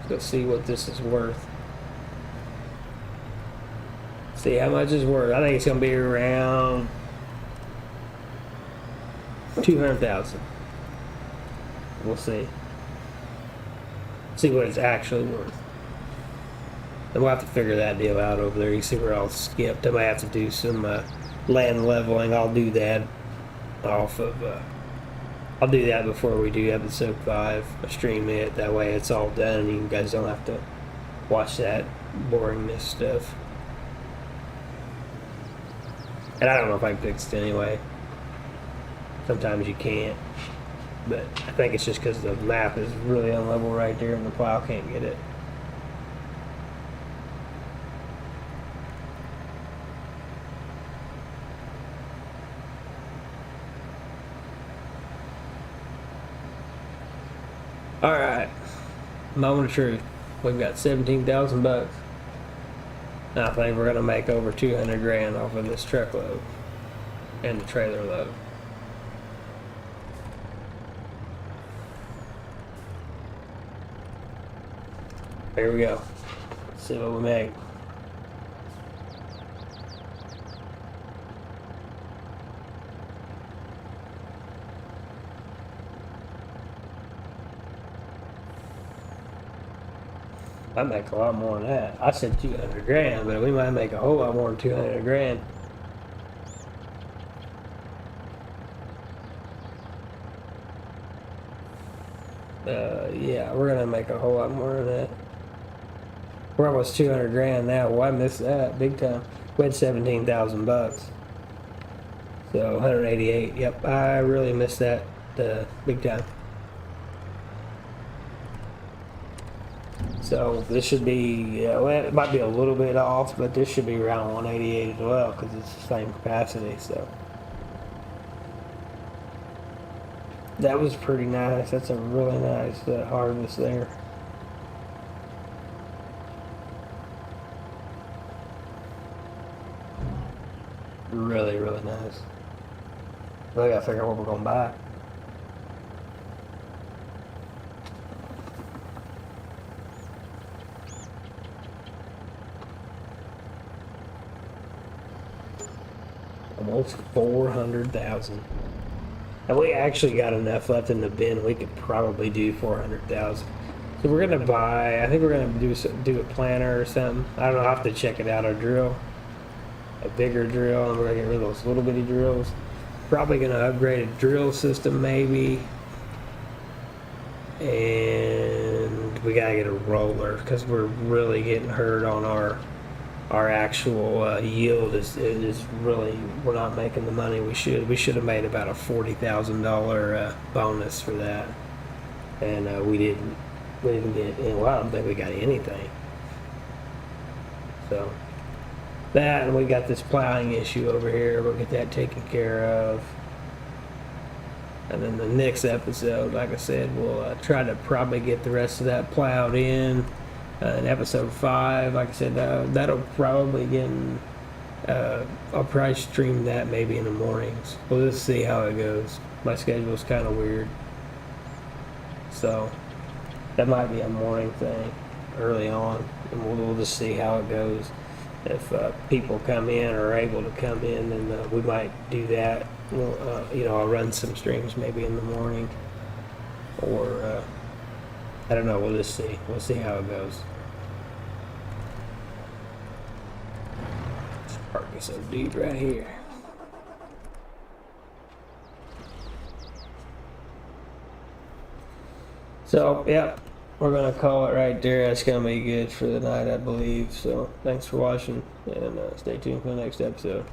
[SPEAKER 1] Let's go see what this is worth. See how much it's worth. I think it's going to be around 200,000. We'll see. See what it's actually worth. And we'll have to figure that deal out over there. You see where I'll skipped. I might have to do some land leveling. I'll do that off of. I'll do that before we do episode 5. I stream it. That way it's all done and you guys don't have to watch that boringness stuff. And I don't know if I fixed it anyway. Sometimes you can't. But I think it's just because the map is really unlevel right there and the plow can't get it. Alright. Moment of truth. We've got 17,000 bucks. I think we're going to make over 200 grand off of this truckload and the trailer load. Here we go. Let's see what we make. I make a lot more than that. I said 200 grand, but we might make a whole lot more than 200 grand. Yeah, we're gonna make a whole lot more than that. We're almost 200 grand now. Well, I missed that big time. We had 17,000 bucks. So 188. Yep, I really missed that big time. So this should be, well, it might be a little bit off, but this should be around 188 as well because it's the same capacity. So that was pretty nice. That's a really nice harvest there. Really, really nice. But I gotta figure out what we're gonna buy. Almost 400,000. And we actually got enough left in the bin. We could probably do 400,000. So we're gonna buy. I think we're gonna do a planter or something. I don't know. I'll have to check it out. Our drill, a bigger drill, and we're gonna get rid of those little bitty drills. Probably gonna upgrade a drill system maybe, and we gotta get a roller because we're really getting hurt on our actual yield is really, we're not making the money we should. We should have made about a $40,000 bonus for that, and we didn't get. Well, I don't think we got anything. So that, and we got this plowing issue over here. We'll get that taken care of. And then the next episode, like I said, we'll try to probably get the rest of that plowed in episode 5. Like I said, that'll probably get I'll probably stream that maybe in the mornings. We'll just see how it goes. My schedule's kind of weird, so that might be a morning thing early on, and we'll just see how it goes. If people come in or are able to come in, then we might do that. We'll, I'll run some streams maybe in the morning, or I don't know. We'll just see. We'll see how it goes. Let's park this old dude right here. So, yeah, we're going to call it right there. That's going to be good for the night, I believe. So, thanks for watching, and stay tuned for the next episode.